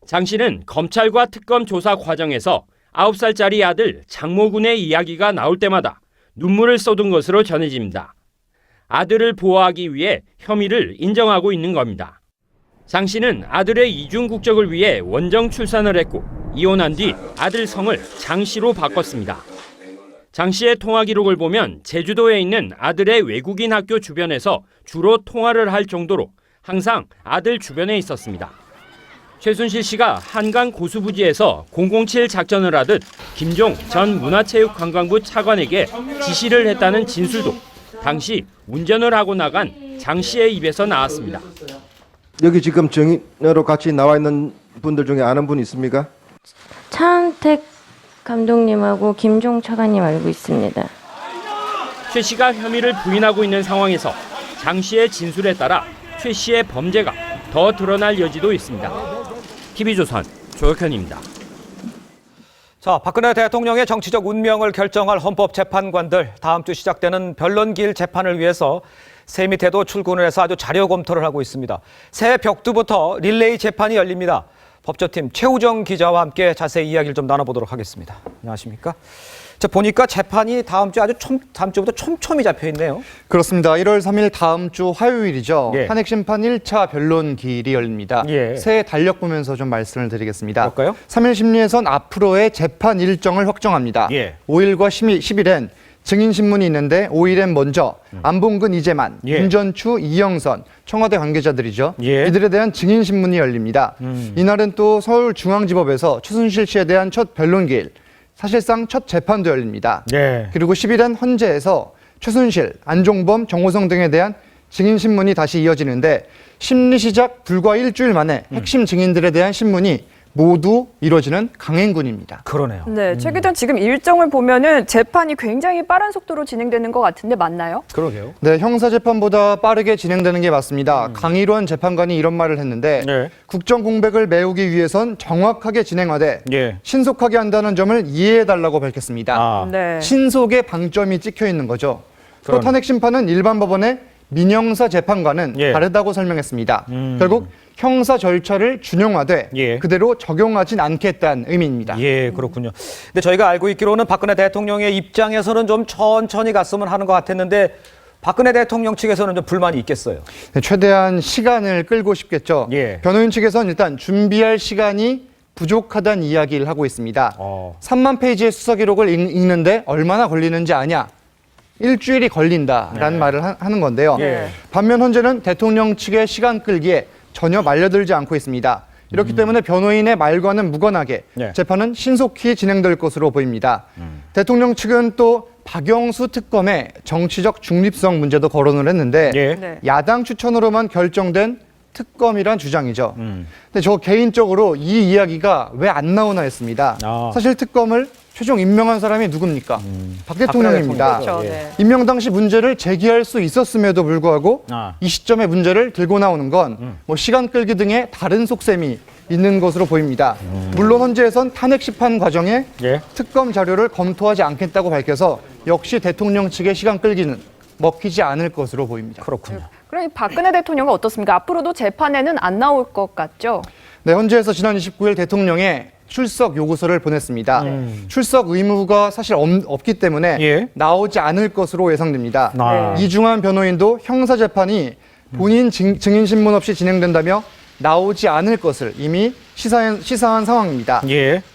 장 씨는 검찰과 특검 조사 과정에서 9살짜리 아들 장모군의 이야기가 나올 때마다 눈물을 쏟은 것으로 전해집니다. 아들을 보호하기 위해 혐의를 인정하고 있는 겁니다. 장 씨는 아들의 이중 국적을 위해 원정 출산을 했고 이혼한 뒤 아들 성을 장 씨로 바꿨습니다. 장 씨의 통화 기록을 보면 제주도에 있는 아들의 외국인 학교 주변에서 주로 통화를 할 정도로 항상 아들 주변에 있었습니다. 최순실 씨가 한강 고수부지에서 007 작전을 하듯 김종 전 문화체육관광부 차관에게 지시를 했다는 진술도 당시 운전을 하고 나간 장 씨의 입에서 나왔습니다. 여기 지금 증인으로 같이 나와 있는 분들 중에 아는 분 있습니까? 차은택 감독님하고 김종 차관님 알고 있습니다. 최 씨가 혐의를 부인하고 있는 상황에서 장 씨의 진술에 따라 최 씨의 범죄가 더 드러날 여지도 있습니다. TV조선 조혁현입니다. 자, 박근혜 대통령의 정치적 운명을 결정할 헌법재판관들, 다음 주 시작되는 변론기일 재판을 위해서 새 밑에도 출근을 해서 아주 자료 검토를 하고 있습니다. 새해 벽두부터 릴레이 재판이 열립니다. 법조팀 최우정 기자와 함께 자세히 이야기를 좀 나눠보도록 하겠습니다. 안녕하십니까? 자, 보니까 재판이 다음 주부터 촘촘히 잡혀 있네요. 그렇습니다. 1월 3일 다음 주 화요일이죠. 예. 탄핵심판 1차 변론기일이 열립니다. 예. 새해 달력 보면서 좀 말씀을 드리겠습니다. 볼까요? 3일 심리에선 앞으로의 재판 일정을 확정합니다. 예. 5일과 10일엔 증인신문이 있는데 5일엔 먼저 안봉근, 이재만, 예. 김전추, 이영선, 청와대 관계자들이죠. 예. 이들에 대한 증인신문이 열립니다. 이날은 또 서울중앙지법에서 최순실 씨에 대한 첫 변론기일, 사실상 첫 재판도 열립니다. 예. 그리고 10일엔 헌재에서 최순실, 안종범, 정호성 등에 대한 증인신문이 다시 이어지는데 심리 시작 불과 일주일 만에 핵심 증인들에 대한 신문이 모두 이루어지는 강행군입니다. 그러네요. 네, 최 기자 지금 일정을 보면은 재판이 굉장히 빠른 속도로 진행되는 것 같은데 맞나요? 그러게요. 네, 형사재판보다 빠르게 진행되는 게 맞습니다. 강일원 재판관이 이런 말을 했는데 네. 국정 공백을 메우기 위해선 정확하게 진행하되 예. 신속하게 한다는 점을 이해해달라고 밝혔습니다. 아. 네. 신속의 방점이 찍혀 있는 거죠. 또 그럼. 탄핵심판은 일반 법원의 민형사 재판과는 예. 다르다고 설명했습니다. 결국 형사 절차를 준용하되 예. 그대로 적용하진 않겠다는 의미입니다. 예, 그렇군요. 근데 저희가 알고 있기로는 박근혜 대통령의 입장에서는 좀 천천히 갔으면 하는 것 같았는데 박근혜 대통령 측에서는 좀 불만이 있겠어요. 네, 최대한 시간을 끌고 싶겠죠. 변호인 측에서는 일단 준비할 시간이 부족하다는 이야기를 하고 있습니다. 3만 페이지의 수사 기록을 읽는데 얼마나 걸리는지 아냐? 일주일이 걸린다라는 말을 하는 건데요. 반면 헌재는 대통령 측의 시간 끌기에 전혀 말려들지 않고 있습니다. 이렇기 때문에 변호인의 말과는 무관하게 재판은 신속히 진행될 것으로 보입니다. 대통령 측은 또 박영수 특검의 정치적 중립성 문제도 거론을 했는데 야당 추천으로만 결정된 특검이란 주장이죠. 근데 저 개인적으로 이 이야기가 왜 안 나오나 했습니다. 사실 특검을 최종 임명한 사람이 누굽니까? 박 대통령입니다. 그렇죠. 임명 당시 문제를 제기할 수 있었음에도 불구하고 이 시점에 문제를 들고 나오는 건 뭐 시간 끌기 등의 다른 속셈이 있는 것으로 보입니다. 물론 헌재에선 탄핵 심판 과정에 특검 자료를 검토하지 않겠다고 밝혀서 역시 대통령 측의 시간 끌기는 먹히지 않을 것으로 보입니다. 그렇군요. 그럼 박근혜 대통령은 어떻습니까? 앞으로도 재판에는 안 나올 것 같죠? 네, 헌재에서 지난 29일 대통령에 출석 요구서를 보냈습니다. 출석 의무가 사실 없기 때문에 나오지 않을 것으로 예상됩니다. 이중환 변호인도 형사재판이 본인 증인 신문 없이 진행된다며 나오지 않을 것을 이미 시사한 상황입니다.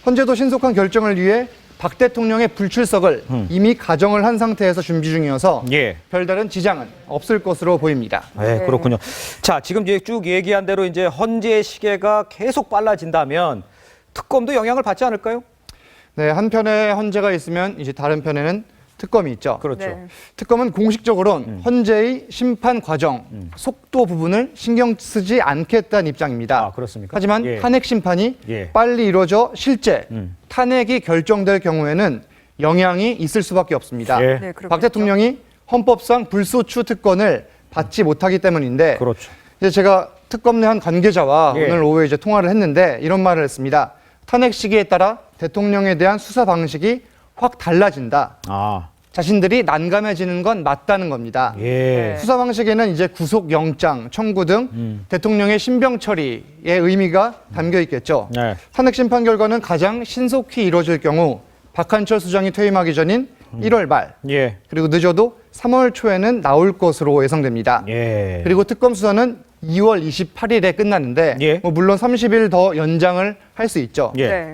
헌재도 신속한 결정을 위해 박 대통령의 불출석을 이미 가정을 한 상태에서 준비 중이어서 별다른 지장은 없을 것으로 보입니다. 네, 그렇군요. 자, 지금 이제 쭉 얘기한 대로 이제 헌재의 시계가 계속 빨라진다면 특검도 영향을 받지 않을까요? 네, 한편에 헌재가 있으면 이제 다른 편에는 특검이 있죠. 그렇죠. 특검은 공식적으로는 헌재의 심판 과정, 속도 부분을 신경 쓰지 않겠다는 입장입니다. 그렇습니까? 하지만 탄핵 심판이 빨리 이루어져 실제 탄핵이 결정될 경우에는 영향이 있을 수밖에 없습니다. 박 대통령이 헌법상 불소추 특권을 받지 못하기 때문인데 이제 제가 특검 내 한 관계자와 오늘 오후에 이제 통화를 했는데 이런 말을 했습니다. 탄핵 시기에 따라 대통령에 대한 수사 방식이 확 달라진다. 자신들이 난감해지는 건 맞다는 겁니다. 수사 방식에는 이제 구속영장 청구 등 대통령의 신병 처리의 의미가 담겨 있겠죠. 탄핵 심판 결과는 가장 신속히 이루어질 경우 박한철 수장이 퇴임하기 전인 1월 말 그리고 늦어도 3월 초에는 나올 것으로 예상됩니다. 그리고 특검 수사는 2월 28일에 끝나는데 뭐 물론 30일 더 연장을 할 수 있죠.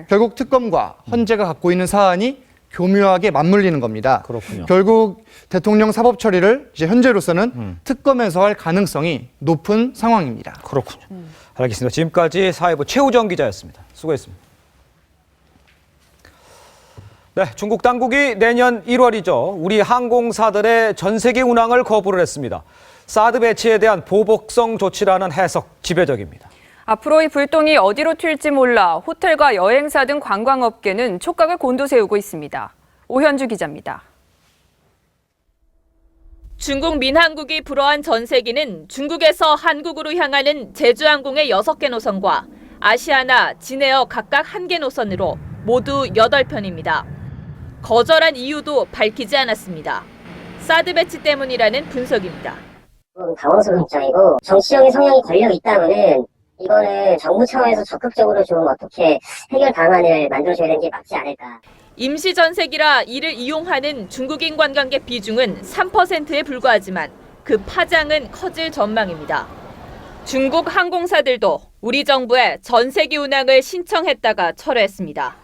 결국 특검과 헌재가 갖고 있는 사안이 교묘하게 맞물리는 겁니다. 결국 대통령 사법 처리를 이제 현재로서는 특검에서 할 가능성이 높은 상황입니다. 그렇군요. 알겠습니다. 지금까지 사회부 최우정 기자였습니다. 수고했습니다. 네, 중국 당국이 내년 1월이죠. 우리 항공사들의 전 세계 운항을 거부를 했습니다. 사드 배치에 대한 보복성 조치라는 해석 지배적입니다. 앞으로 이 불똥이 어디로 튈지 몰라 호텔과 여행사 등 관광업계는 촉각을 곤두세우고 있습니다. 오현주 기자입니다. 중국 민항국이 불어한 전세기는 중국에서 한국으로 향하는 제주항공의 6개 노선과 아시아나, 진에어 각각 1개 노선으로 모두 8편입니다. 거절한 이유도 밝히지 않았습니다. 사드 배치 때문이라는 분석입니다. 당황스러운 입장이고 정치적인 성향이 걸려 있다면은 이거는 정부 차원에서 적극적으로 좀 어떻게 해결 방안을 만들어줘야 되는 게 맞지 않을까. 임시 전세기라 이를 이용하는 중국인 관광객 비중은 3%에 불과하지만 그 파장은 커질 전망입니다. 중국 항공사들도 우리 정부에 전세기 운항을 신청했다가 철회했습니다.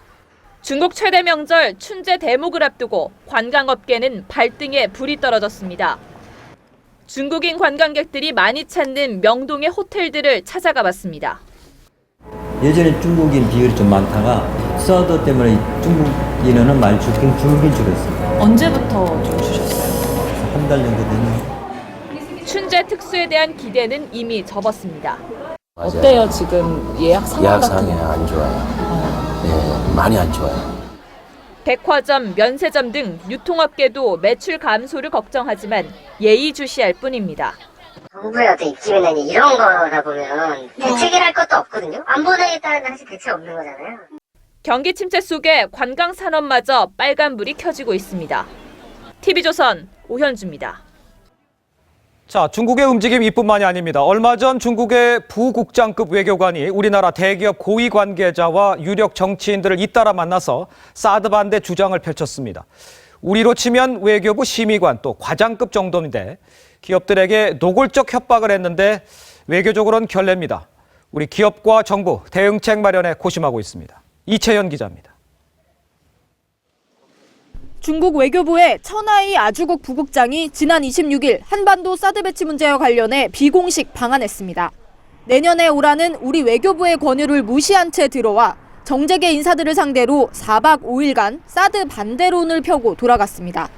중국 최대 명절 춘제 대목을 앞두고 관광업계는 발등에 불이 떨어졌습니다. 중국인 관광객들이 많이 찾는 명동의 호텔들을 찾아가 봤습니다. 예전에 중국인 비율이 좀 많다가 사드 때문에 중국인은 많이 줄긴 줄었습니다. 언제부터 좀 주셨어요? 한 달 정도 됐네요. 춘제 특수에 대한 기대는 이미 접었습니다. 어때요 지금 예약 상황 같은 거? 안 좋아요. 네, 많이 안 좋아요. 백화점, 면세점 등 유통업계도 매출 감소를 걱정하지만 예의주시할 뿐입니다. 정부의 어떤 입김에는 이런 거다 보면 대책을 할 것도 없거든요. 안 보내겠다는 사실 대책 없는 거잖아요. 경기 침체 속에 관광 산업마저 빨간불이 켜지고 있습니다. TV조선 오현주입니다. 자, 중국의 움직임 이뿐만이 아닙니다. 얼마 전 중국의 부국장급 외교관이 우리나라 대기업 고위 관계자와 유력 정치인들을 잇따라 만나서 사드 반대 주장을 펼쳤습니다. 우리로 치면 외교부 심의관 또 과장급 정도인데 기업들에게 노골적 협박을 했는데 외교적으로는 결례입니다. 우리 기업과 정부 대응책 마련에 고심하고 있습니다. 이채연 기자입니다. 중국 외교부의 천하이 아주국 부국장이 지난 26일 한반도 사드 배치 문제와 관련해 비공식 방한했습니다. 내년에 오라는 우리 외교부의 권유를 무시한 채 들어와 정재계 인사들을 상대로 4박 5일간 사드 반대론을 펴고 돌아갔습니다.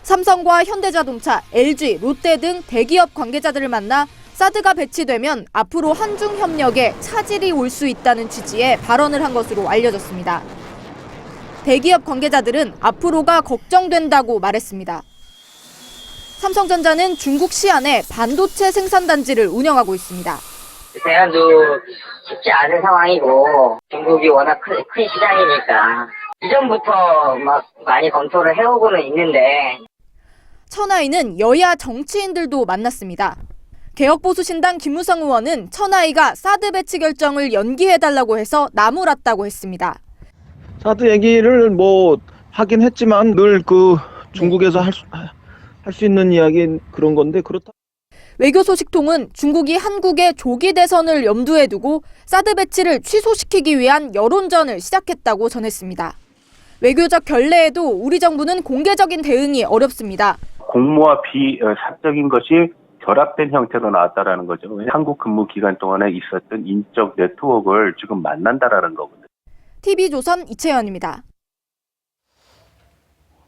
삼성과 현대자동차, LG, 롯데 등 대기업 관계자들을 만나 사드가 배치되면 앞으로 한중 협력에 차질이 올 수 있다는 취지의 발언을 한 것으로 알려졌습니다. 대기업 관계자들은 앞으로가 걱정된다고 말했습니다. 삼성전자는 중국 시안에 반도체 생산단지를 운영하고 있습니다. 대안도 쉽지 않은 상황이고 중국이 워낙 큰 시장이니까 이전부터 막 많이 검토를 해오고는 있는데 천하이는 여야 정치인들도 만났습니다. 개혁보수신당 김무성 의원은 천하이가 사드 배치 결정을 연기해달라고 해서 나무랐다고 했습니다. 사드 얘기를 하긴 했지만 늘 중국에서 할 수 있는 이야기 그런 건데 그렇다. 외교소식통은 중국이 한국의 조기 대선을 염두에 두고 사드 배치를 취소시키기 위한 여론전을 시작했다고 전했습니다. 외교적 결례에도 우리 정부는 공개적인 대응이 어렵습니다. 공모와 비사적인 것이 결합된 형태로 나왔다라는 거죠. 한국 근무 기간 동안에 있었던 인적 네트워크를 지금 만난다라는 거거든요. TV조선 이채연입니다.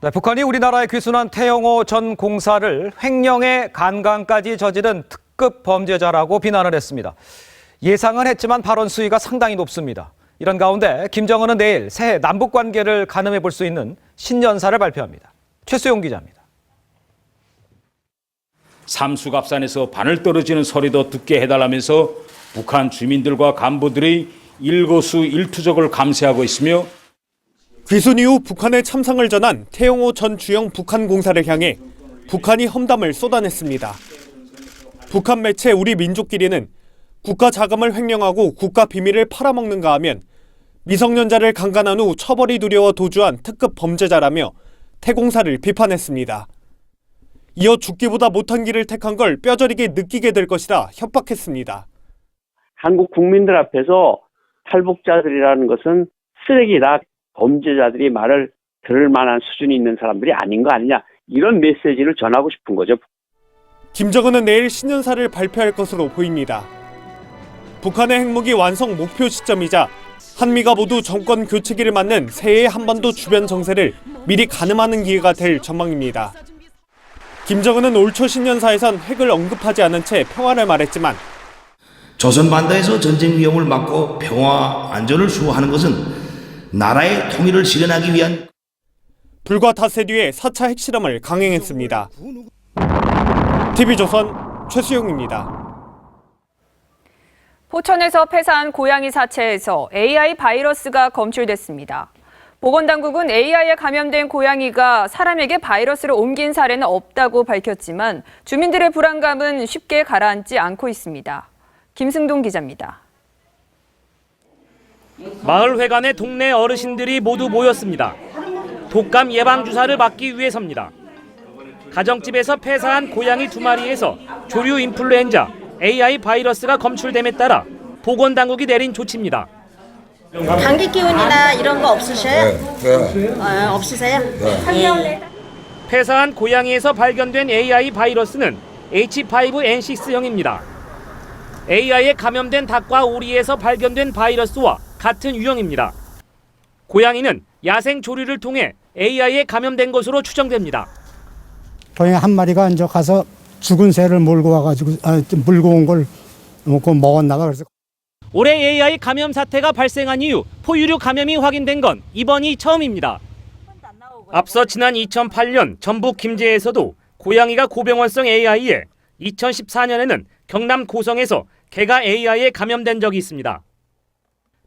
네, 북한이 우리나라에 귀순한 태영호 전 공사를 횡령의 간간까지 저지른 특급 범죄자라고 비난을 했습니다. 예상은 했지만 발언 수위가 상당히 높습니다. 이런 가운데 김정은은 내일 새해 남북 관계를 가늠해 볼 수 있는 신년사를 발표합니다. 최수용 기자입니다. 삼수갑산에서 바늘 떨어지는 소리도 듣게 해달라면서 북한 주민들과 간부들의 일거수일투족을 감시하고 있으며 귀순 이후 북한에 참상을 전한 태영호 전 주영 북한 공사를 향해 북한이 험담을 쏟아냈습니다. 북한 매체 우리 민족끼리는 국가 자금을 횡령하고 국가 비밀을 팔아먹는가 하면 미성년자를 강간한 후 처벌이 두려워 도주한 특급 범죄자라며 태공사를 비판했습니다. 이어 죽기보다 못한 길을 택한 걸 뼈저리게 느끼게 될 것이라 협박했습니다. 한국 국민들 앞에서 탈북자들이라는 것은 쓰레기다. 범죄자들이 말을 들을 만한 수준이 있는 사람들이 아닌 거 아니냐. 이런 메시지를 전하고 싶은 거죠. 김정은은 내일 신년사를 발표할 것으로 보입니다. 북한의 핵무기 완성 목표 시점이자 한미가 모두 정권 교체기를 맞는 새해의 한반도 주변 정세를 미리 가늠하는 기회가 될 전망입니다. 김정은은 올 초 신년사에선 핵을 언급하지 않은 채 평화를 말했지만 조선 반도에서 전쟁 위험을 막고 평화 안전을 수호하는 것은 나라의 통일을 실현하기 위한 불과 닷새 뒤에 4차 핵실험을 강행했습니다. TV조선 최수용입니다. 포천에서 폐사한 고양이 사체에서 AI 바이러스가 검출됐습니다. 보건당국은 AI에 감염된 고양이가 사람에게 바이러스를 옮긴 사례는 없다고 밝혔지만 주민들의 불안감은 쉽게 가라앉지 않고 있습니다. 김승동 기자입니다. 마을회관에 동네 어르신들이 모두 모였습니다. 독감 예방주사를 맞기 위해서입니다. 가정집에서 폐사한 고양이 2마리에서 조류 인플루엔자 AI 바이러스가 검출됨에 따라 보건당국이 내린 조치입니다. 감기 기운이나 이런 거 없으셔요? 네. 없으세요? 네. 폐사한 고양이에서 발견된 AI 바이러스는 H5N6형입니다. AI에 감염된 닭과 오리에서 발견된 바이러스와 같은 유형입니다. 고양이는 야생 조류를 통해 AI에 감염된 것으로 추정됩니다. 고양이 한 마리가 이제 가서 죽은 새를 몰고 온 걸 먹었나 봐. 그래서 올해 AI 감염 사태가 발생한 이후 포유류 감염이 확인된 건 이번이 처음입니다. 앞서 지난 2008년 전북 김제에서도 고양이가 고병원성 AI에 2014년에는 경남 고성에서 개가 AI에 감염된 적이 있습니다.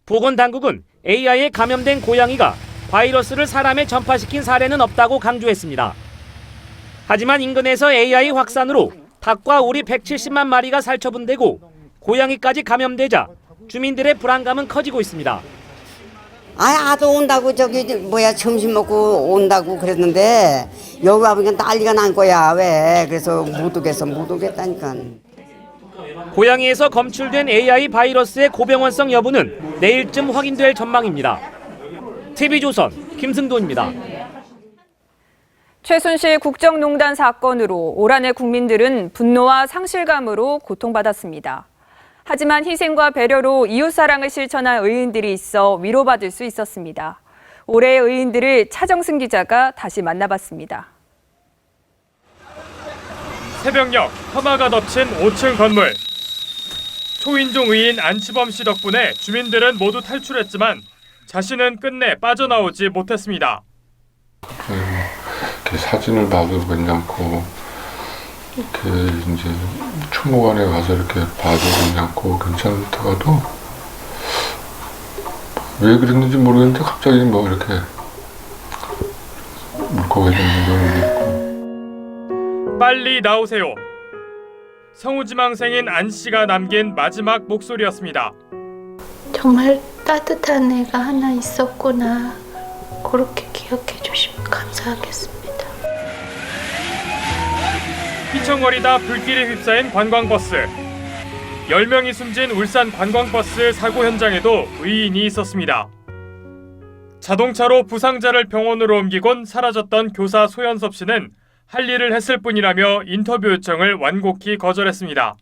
보건당국은 AI에 감염된 고양이가 바이러스를 사람에 전파시킨 사례는 없다고 강조했습니다. 하지만 인근에서 AI 확산으로 닭과 오리 170만 마리가 살처분되고 고양이까지 감염되자 주민들의 불안감은 커지고 있습니다. 아도 온다고 저기 뭐야 점심 먹고 온다고 그랬는데 여기 와보니까 난리가 난 거야. 왜? 그래서 못 오겠다니까. 고양이에서 검출된 AI 바이러스의 고병원성 여부는 내일쯤 확인될 전망입니다. TV조선 김승도입니다. 최순실 국정농단 사건으로 올 한해 국민들은 분노와 상실감으로 고통받았습니다. 하지만 희생과 배려로 이웃사랑을 실천한 의인들이 있어 위로받을 수 있었습니다. 올해의 의인들을 차정승 기자가 다시 만나봤습니다. 새벽녘 혐아가 덮친 5층 건물. 초인종 의인 안치범 씨 덕분에 주민들은 모두 탈출했지만 자신은 끝내 빠져나오지 못했습니다. 이렇게 사진을 봐도 괜찮고 이렇게 이제 추모관에 가서 이렇게 봐도 괜찮고 괜찮다가도 왜 그랬는지 모르겠는데 갑자기 뭐 이렇게 울컥해지는 경우도 있고. 빨리 나오세요. 성우지망생인 안 씨가 남긴 마지막 목소리였습니다. 정말 따뜻한 애가 하나 있었구나. 그렇게 기억해 주시면 감사하겠습니다. 휘청거리다 불길에 휩싸인 관광버스. 10명이 숨진 울산 관광버스 사고 현장에도 의인이 있었습니다. 자동차로 부상자를 병원으로 옮기곤 사라졌던 교사 소연섭 씨는 할 일을 했을 뿐이라며 인터뷰 요청을 완곡히 거절했습니다.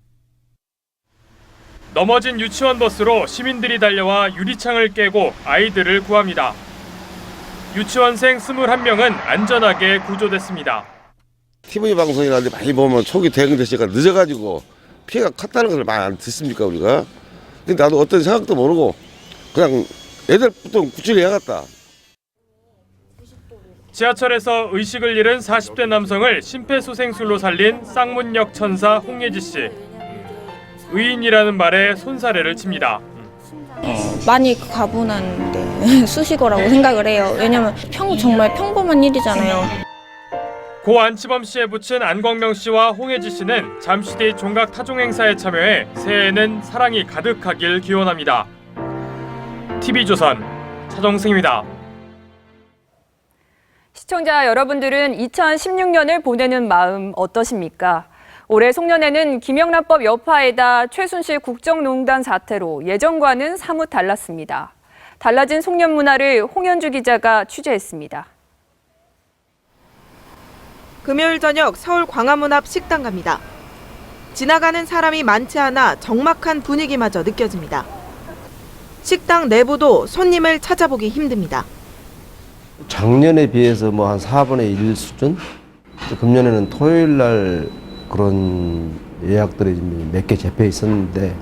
넘어진 유치원 버스로 시민들이 달려와 유리창을 깨고 아이들을 구합니다. 유치원생 21명은 안전하게 구조됐습니다. TV 방송이나 많이 보면 초기 대응 대시가 늦어가지고 피해가 컸다는 걸 많이 안 듣습니까 우리가? 근데 나도 어떤 생각도 모르고 그냥 애들부터 구출해야겠다. 지하철에서 의식을 잃은 40대 남성을 심폐소생술로 살린 쌍문역 천사 홍예지 씨. 의인이라는 말에 손사래를 칩니다. 많이 가분한데 수식어라고 생각을 해요. 왜냐면 정말 평범한 일이잖아요. 고 안치범 씨에 붙인 안광명 씨와 홍혜지 씨는 잠시 뒤 종각 타종 행사에 참여해 새해에는 사랑이 가득하길 기원합니다. TV조선 차정승입니다. 시청자 여러분들은 2016년을 보내는 마음 어떠십니까? 올해 송년회는 김영란법 여파에다 최순실 국정농단 사태로 예전과는 사뭇 달랐습니다. 달라진 송년 문화를 홍현주 기자가 취재했습니다. 금요일 저녁 서울 광화문 앞 식당 갑니다. 지나가는 사람이 많지 않아 적막한 분위기마저 느껴집니다. 식당 내부도 손님을 찾아보기 힘듭니다. 작년에 비해서 뭐 한 4분의 1 수준? 금년에는 토요일 날 그런 예약들이 몇 개 잡혀 있었는데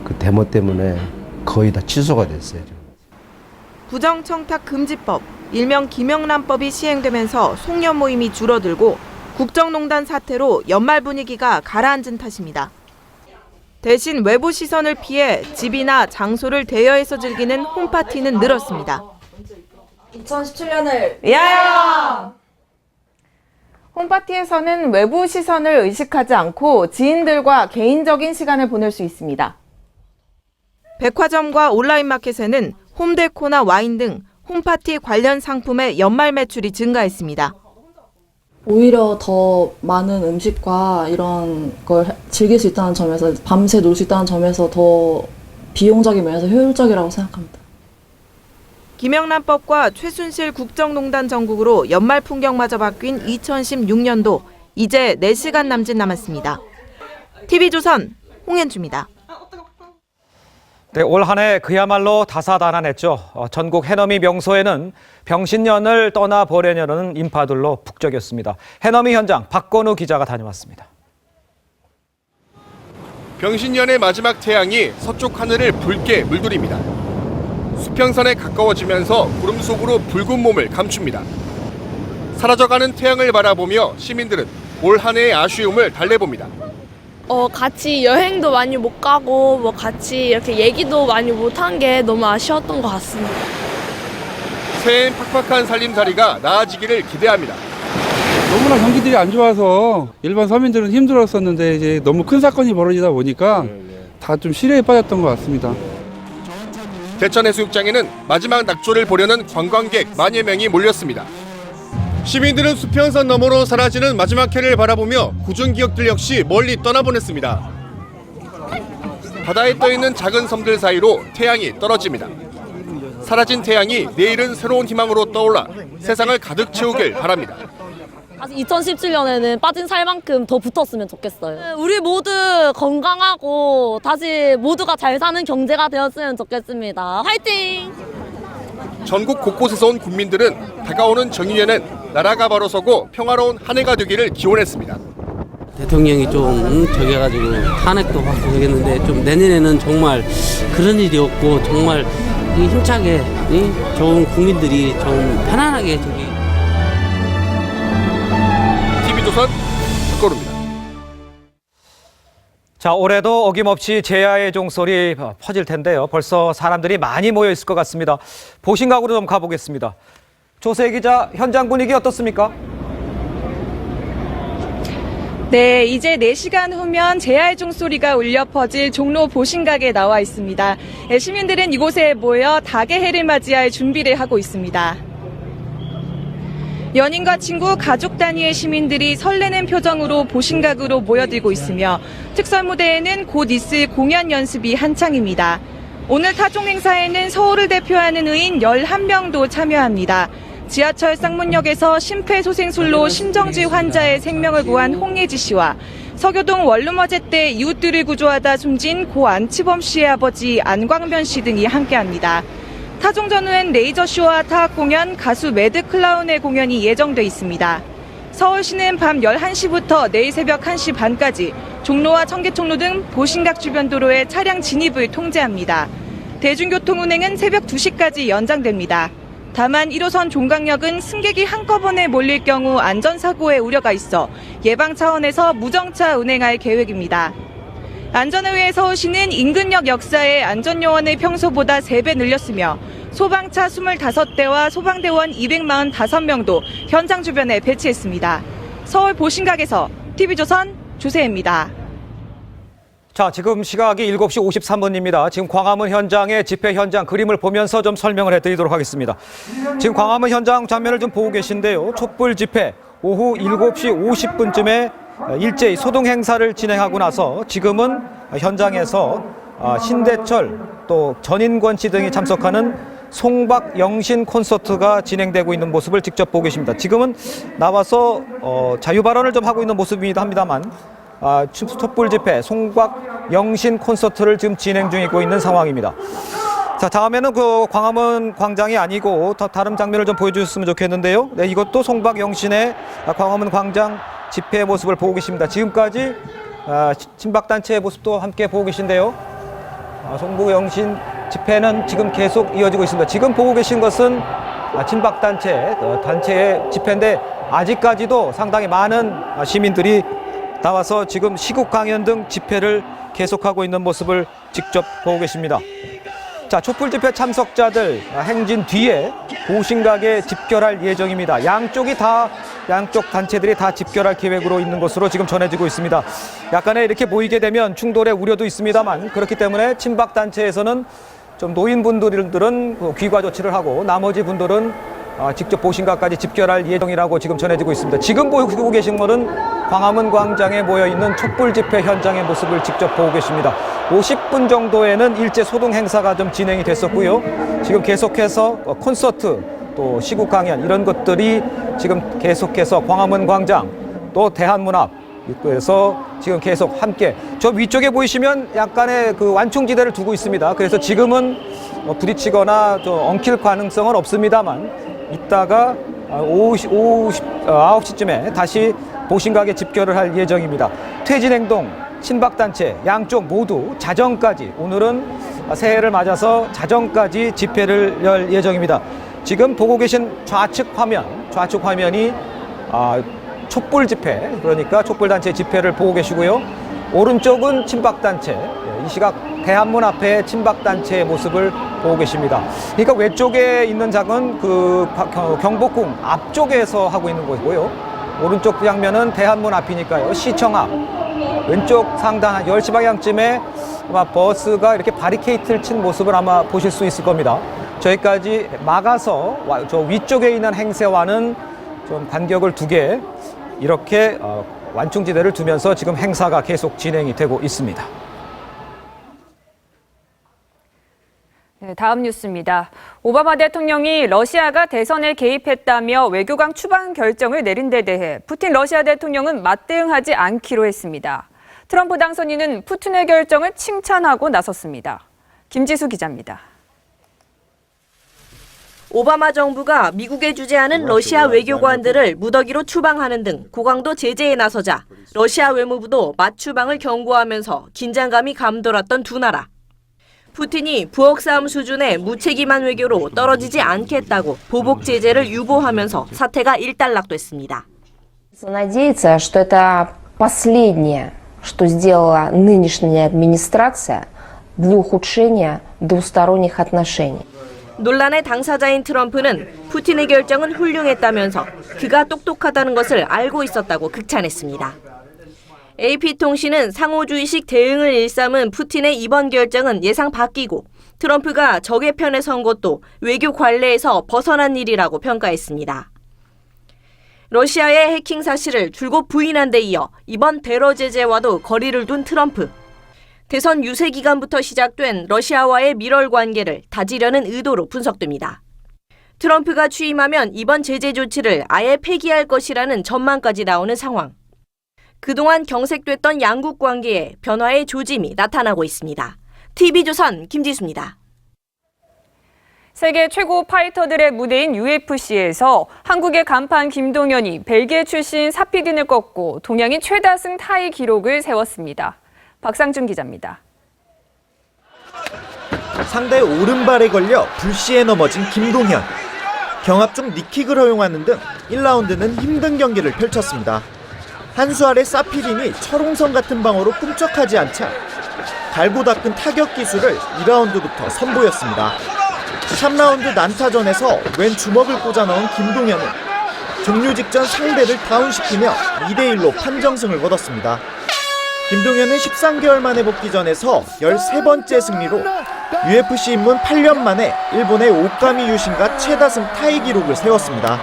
그 데모 때문에 거의 다 취소가 됐어요. 부정청탁금지법, 일명 김영란법이 시행되면서 송년 모임이 줄어들고 국정농단 사태로 연말 분위기가 가라앉은 탓입니다. 대신 외부 시선을 피해 집이나 장소를 대여해서 즐기는 홈파티는 늘었습니다. 2017년을 위하여! 홈파티에서는 외부 시선을 의식하지 않고 지인들과 개인적인 시간을 보낼 수 있습니다. 백화점과 온라인 마켓에는 홈데코나 와인 등 홈파티 관련 상품의 연말 매출이 증가했습니다. 오히려 더 많은 음식과 이런 걸 즐길 수 있다는 점에서 밤새 놀 수 있다는 점에서 더 비용적인 면에서 효율적이라고 생각합니다. 김영란법과 최순실 국정농단 전국으로 연말 풍경마저 바뀐 2016년도 이제 4시간 남짓 남았습니다. TV조선 홍현주입니다. 네, 올 한 해 그야말로 다사다난했죠. 전국 해넘이 명소에는 병신년을 떠나보려는 인파들로 북적였습니다. 해넘이 현장 박건우 기자가 다녀왔습니다. 병신년의 마지막 태양이 서쪽 하늘을 붉게 물들입니다. 수평선에 가까워지면서 구름 속으로 붉은 몸을 감춥니다. 사라져가는 태양을 바라보며 시민들은 올 한 해의 아쉬움을 달래봅니다. 같이 여행도 많이 못 가고 같이 이렇게 얘기도 많이 못 한 게 너무 아쉬웠던 것 같습니다. 새해엔 팍팍한 살림살이가 나아지기를 기대합니다. 너무나 경기들이 안 좋아서 일반 서민들은 힘들었었는데 이제 너무 큰 사건이 벌어지다 보니까 다 좀 시리에 빠졌던 것 같습니다. 대천해수욕장에는 마지막 낙조를 보려는 관광객 만여 명이 몰렸습니다. 시민들은 수평선 너머로 사라지는 마지막 해를 바라보며 구준 기억들 역시 멀리 떠나보냈습니다. 바다에 떠있는 작은 섬들 사이로 태양이 떨어집니다. 사라진 태양이 내일은 새로운 희망으로 떠올라 세상을 가득 채우길 바랍니다. 2017년에는 빠진 살만큼 더 붙었으면 좋겠어요. 우리 모두 건강하고 다시 모두가 잘 사는 경제가 되었으면 좋겠습니다. 화이팅! 전국 곳곳에서 온 국민들은 다가오는 정의연은 나라가 바로 서고 평화로운 한 해가 되기를 기원했습니다. 대통령이 좀 저기해가지고 탄핵도 받고 그러겠는데 좀 내년에는 정말 그런 일이 없고 정말 힘차게 좋은 국민들이 좀 편안하게 저기. TV조선 박거루입니다. 자, 올해도 어김없이 제야의 종소리 퍼질 텐데요. 벌써 사람들이 많이 모여 있을 것 같습니다. 보신각으로 좀 가보겠습니다. 조세 기자, 현장 분위기 어떻습니까? 네, 이제 4시간 후면 제야의 종소리가 울려 퍼질 종로 보신각에 나와 있습니다. 시민들은 이곳에 모여 닭의 해를 맞이할 준비를 하고 있습니다. 연인과 친구, 가족 단위의 시민들이 설레는 표정으로 보신각으로 모여들고 있으며 특설 무대에는 곧 있을 공연 연습이 한창입니다. 오늘 타종 행사에는 서울을 대표하는 의인 11명도 참여합니다. 지하철 쌍문역에서 심폐소생술로 심정지 환자의 생명을 구한 홍예지 씨와 서교동 원룸어제 때 이웃들을 구조하다 숨진 고 안치범 씨의 아버지 안광변 씨 등이 함께합니다. 타종 전후엔 레이저쇼와 타악 공연, 가수 매드클라운의 공연이 예정돼 있습니다. 서울시는 밤 11시부터 내일 새벽 1시 반까지 종로와 청계천로 등 보신각 주변 도로에 차량 진입을 통제합니다. 대중교통 운행은 새벽 2시까지 연장됩니다. 다만 1호선 종강역은 승객이 한꺼번에 몰릴 경우 안전사고의 우려가 있어 예방 차원에서 무정차 운행할 계획입니다. 안전을 위해 서울시는 인근역 역사에 안전요원을 평소보다 3배 늘렸으며 소방차 25대와 소방대원 245명도 현장 주변에 배치했습니다. 서울 보신각에서 TV조선 조세입니다. 자, 지금 시각이 7시 53분입니다. 지금 광화문 현장의 집회 현장 그림을 보면서 좀 설명을 해드리도록 하겠습니다. 지금 광화문 현장 장면을 좀 보고 계신데요. 촛불 집회 오후 7시 50분쯤에 일제히 소동 행사를 진행하고 나서 지금은 현장에서 신대철 또 전인권 씨 등이 참석하는 송박 영신 콘서트가 진행되고 있는 모습을 직접 보고 계십니다. 지금은 나와서 자유 발언을 좀 하고 있는 모습이기도 합니다만 촛불 집회 송박 영신 콘서트를 지금 진행 중이고 있는 상황입니다. 자, 다음에는 그 광화문 광장이 아니고 더 다른 장면을 좀 보여주셨으면 좋겠는데요. 네, 이것도 송박 영신의 광화문 광장 집회의 모습을 보고 계십니다. 지금까지 친박단체의 모습도 함께 보고 계신데요. 송박 영신 집회는 지금 계속 이어지고 있습니다. 지금 보고 계신 것은 친박단체의 집회인데 아직까지도 상당히 많은 시민들이 나와서 지금 시국 강연 등 집회를 계속하고 있는 모습을 직접 보고 계십니다. 자, 촛불 집회 참석자들 행진 뒤에 보신각에 집결할 예정입니다. 양쪽 단체들이 다 집결할 계획으로 있는 것으로 지금 전해지고 있습니다. 약간의 이렇게 모이게 되면 충돌의 우려도 있습니다만 그렇기 때문에 친박 단체에서는 좀 노인분들은 귀가 조치를 하고 나머지 분들은 직접 보신각까지 집결할 예정이라고 지금 전해지고 있습니다. 지금 보고 계신 것은 광화문 광장에 모여 있는 촛불 집회 현장의 모습을 직접 보고 계십니다. 50분 정도에는 일제 소동 행사가 좀 진행이 됐었고요. 지금 계속해서 콘서트 또 시국 강연 이런 것들이 지금 계속해서 광화문 광장 또 대한문 앞 입구에서 지금 계속 함께 저 위쪽에 보이시면 약간의 그 완충지대를 두고 있습니다. 그래서 지금은 부딪히거나 좀 엉킬 가능성은 없습니다만 이따가 오후 9시쯤에 다시 보신각에 집결을 할 예정입니다. 퇴진행동, 친박단체 양쪽 모두 자정까지 오늘은 새해를 맞아서 자정까지 집회를 열 예정입니다. 지금 보고 계신 좌측 화면이 촛불 집회, 그러니까 촛불단체 집회를 보고 계시고요. 오른쪽은 친박단체, 이 시각 대한문 앞에 친박단체의 모습을 보고 계십니다. 그러니까 외쪽에 있는 장은 그 경복궁 앞쪽에서 하고 있는 것이고요. 오른쪽 장면은 대한문 앞이니까요. 시청 앞. 왼쪽 상단 한 10시 방향쯤에 아마 버스가 이렇게 바리케이트를 친 모습을 아마 보실 수 있을 겁니다. 저기까지 막아서 저 위쪽에 있는 행세와는 좀 간격을 두게 이렇게 완충지대를 두면서 지금 행사가 계속 진행이 되고 있습니다. 네, 다음 뉴스입니다. 오바마 대통령이 러시아가 대선에 개입했다며 외교관 추방 결정을 내린 데 대해 푸틴 러시아 대통령은 맞대응하지 않기로 했습니다. 트럼프 당선인은 푸틴의 결정을 칭찬하고 나섰습니다. 김지수 기자입니다. 오바마 정부가 미국에 주재하는 러시아 외교관들을 무더기로 추방하는 등 고강도 제재에 나서자 러시아 외무부도 맞추방을 경고하면서 긴장감이 감돌았던 두 나라. 푸틴이 부엌 싸움 수준의 무책임한 외교로 떨어지지 않겠다고 보복 제재를 유보하면서 사태가 일단락됐습니다. Надеяться, что это последнее, что сделала нынешняя администрация для ухудшения двусторонних отношений. 논란의 당사자인 트럼프는 푸틴의 결정은 훌륭했다면서 그가 똑똑하다는 것을 알고 있었다고 극찬했습니다. AP통신은 상호주의식 대응을 일삼은 푸틴의 이번 결정은 예상 바뀌고 트럼프가 적의 편에 선 것도 외교 관례에서 벗어난 일이라고 평가했습니다. 러시아의 해킹 사실을 줄곧 부인한 데 이어 이번 테러 제재와도 거리를 둔 트럼프. 대선 유세 기간부터 시작된 러시아와의 밀월 관계를 다지려는 의도로 분석됩니다. 트럼프가 취임하면 이번 제재 조치를 아예 폐기할 것이라는 전망까지 나오는 상황. 그동안 경색됐던 양국 관계에 변화의 조짐이 나타나고 있습니다. TV조선 김지수입니다. 세계 최고 파이터들의 무대인 UFC에서 한국의 간판 김동현이 벨기에 출신 사피딘을 꺾고 동양인 최다승 타이 기록을 세웠습니다. 박상준 기자입니다. 상대 오른발에 걸려 불시에 넘어진 김동현. 경합 중 니킥을 허용하는 등 1라운드는 힘든 경기를 펼쳤습니다. 한 수 아래 사피딘이 철옹성 같은 방어로 꿈쩍하지 않자 갈고 닦은 타격 기술을 2라운드부터 선보였습니다. 3라운드 난타전에서 왼 주먹을 꽂아 넣은 김동현은 종료 직전 상대를 다운시키며 2대1로 판정승을 거뒀습니다. 김동현은 13개월 만에 복귀전에서 13번째 승리로 UFC 입문 8년 만에 일본의 오카미 유신과 최다승 타이 기록을 세웠습니다.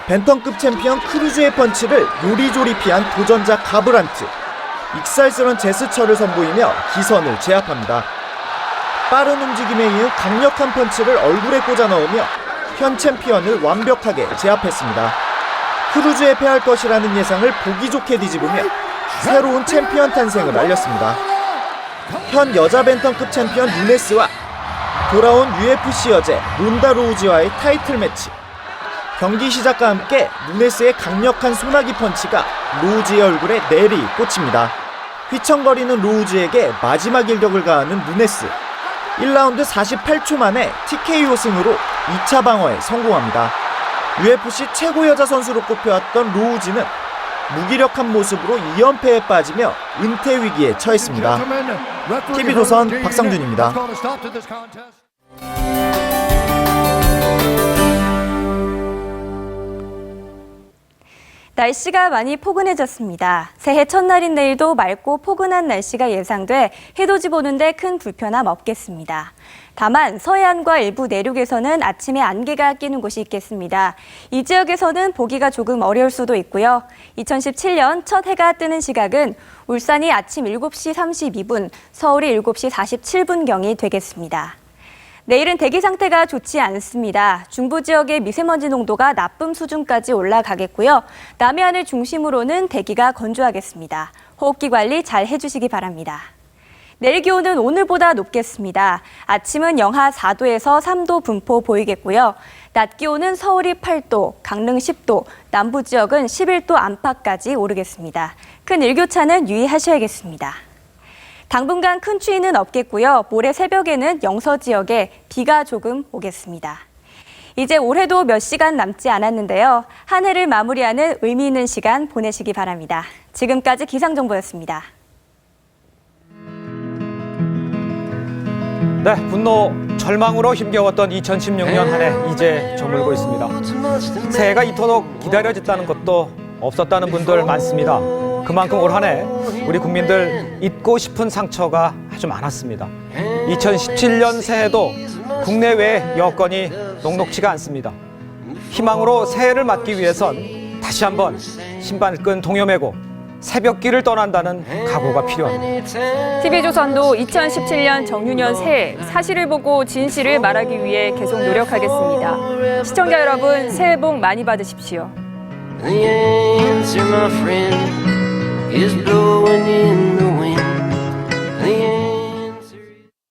벤턴급 챔피언 크루즈의 펀치를 요리조리 피한 도전자 가브란트. 익살스런 제스처를 선보이며 기선을 제압합니다. 빠른 움직임에 이은 강력한 펀치를 얼굴에 꽂아 넣으며 현 챔피언을 완벽하게 제압했습니다. 크루즈에 패할 것이라는 예상을 보기 좋게 뒤집으며 새로운 챔피언 탄생을 알렸습니다. 현 여자 벤턴급 챔피언 누네스와 돌아온 UFC 여제 론다 로우지와의 타이틀 매치. 경기 시작과 함께 누네스의 강력한 소나기 펀치가 로우지의 얼굴에 내리 꽂힙니다. 휘청거리는 로우지에게 마지막 일격을 가하는 누네스. 1라운드 48초 만에 TKO 승으로 2차 방어에 성공합니다. UFC 최고 여자 선수로 꼽혀왔던 로우지는 무기력한 모습으로 2연패에 빠지며 은퇴 위기에 처했습니다. TV조선 박상준입니다. 날씨가 많이 포근해졌습니다. 새해 첫날인 내일도 맑고 포근한 날씨가 예상돼 해돋이 보는데 큰 불편함 없겠습니다. 다만 서해안과 일부 내륙에서는 아침에 안개가 끼는 곳이 있겠습니다. 이 지역에서는 보기가 조금 어려울 수도 있고요. 2017년 첫 해가 뜨는 시각은 울산이 아침 7시 32분, 서울이 7시 47분경이 되겠습니다. 내일은 대기 상태가 좋지 않습니다. 중부 지역의 미세먼지 농도가 나쁨 수준까지 올라가겠고요. 남해안을 중심으로는 대기가 건조하겠습니다. 호흡기 관리 잘 해주시기 바랍니다. 내일 기온은 오늘보다 높겠습니다. 아침은 영하 4도에서 3도 분포 보이겠고요. 낮 기온은 서울이 8도, 강릉 10도, 남부 지역은 11도 안팎까지 오르겠습니다. 큰 일교차는 유의하셔야겠습니다. 당분간 큰 추위는 없겠고요. 모레 새벽에는 영서 지역에 비가 조금 오겠습니다. 이제 올해도 몇 시간 남지 않았는데요. 한 해를 마무리하는 의미 있는 시간 보내시기 바랍니다. 지금까지 기상정보였습니다. 네, 분노 절망으로 힘겨웠던 2016년 한 해 이제 저물고 있습니다. 새해가 이토록 기다려졌다는 것도 없었다는 분들 많습니다. 그만큼 올 한 해 우리 국민들 잊고 싶은 상처가 아주 많았습니다. 2017년 새해도 국내외 여건이 녹록지가 않습니다. 희망으로 새해를 맞기 위해선 다시 한번 신발을 끈 동여매고 새벽길을 떠난다는 각오가 필요합니다. TV조선도 2017년 정유년 새해 사실을 보고 진실을 말하기 위해 계속 노력하겠습니다. 시청자 여러분, 새해 복 많이 받으십시오. The answer, my friend, is blowing in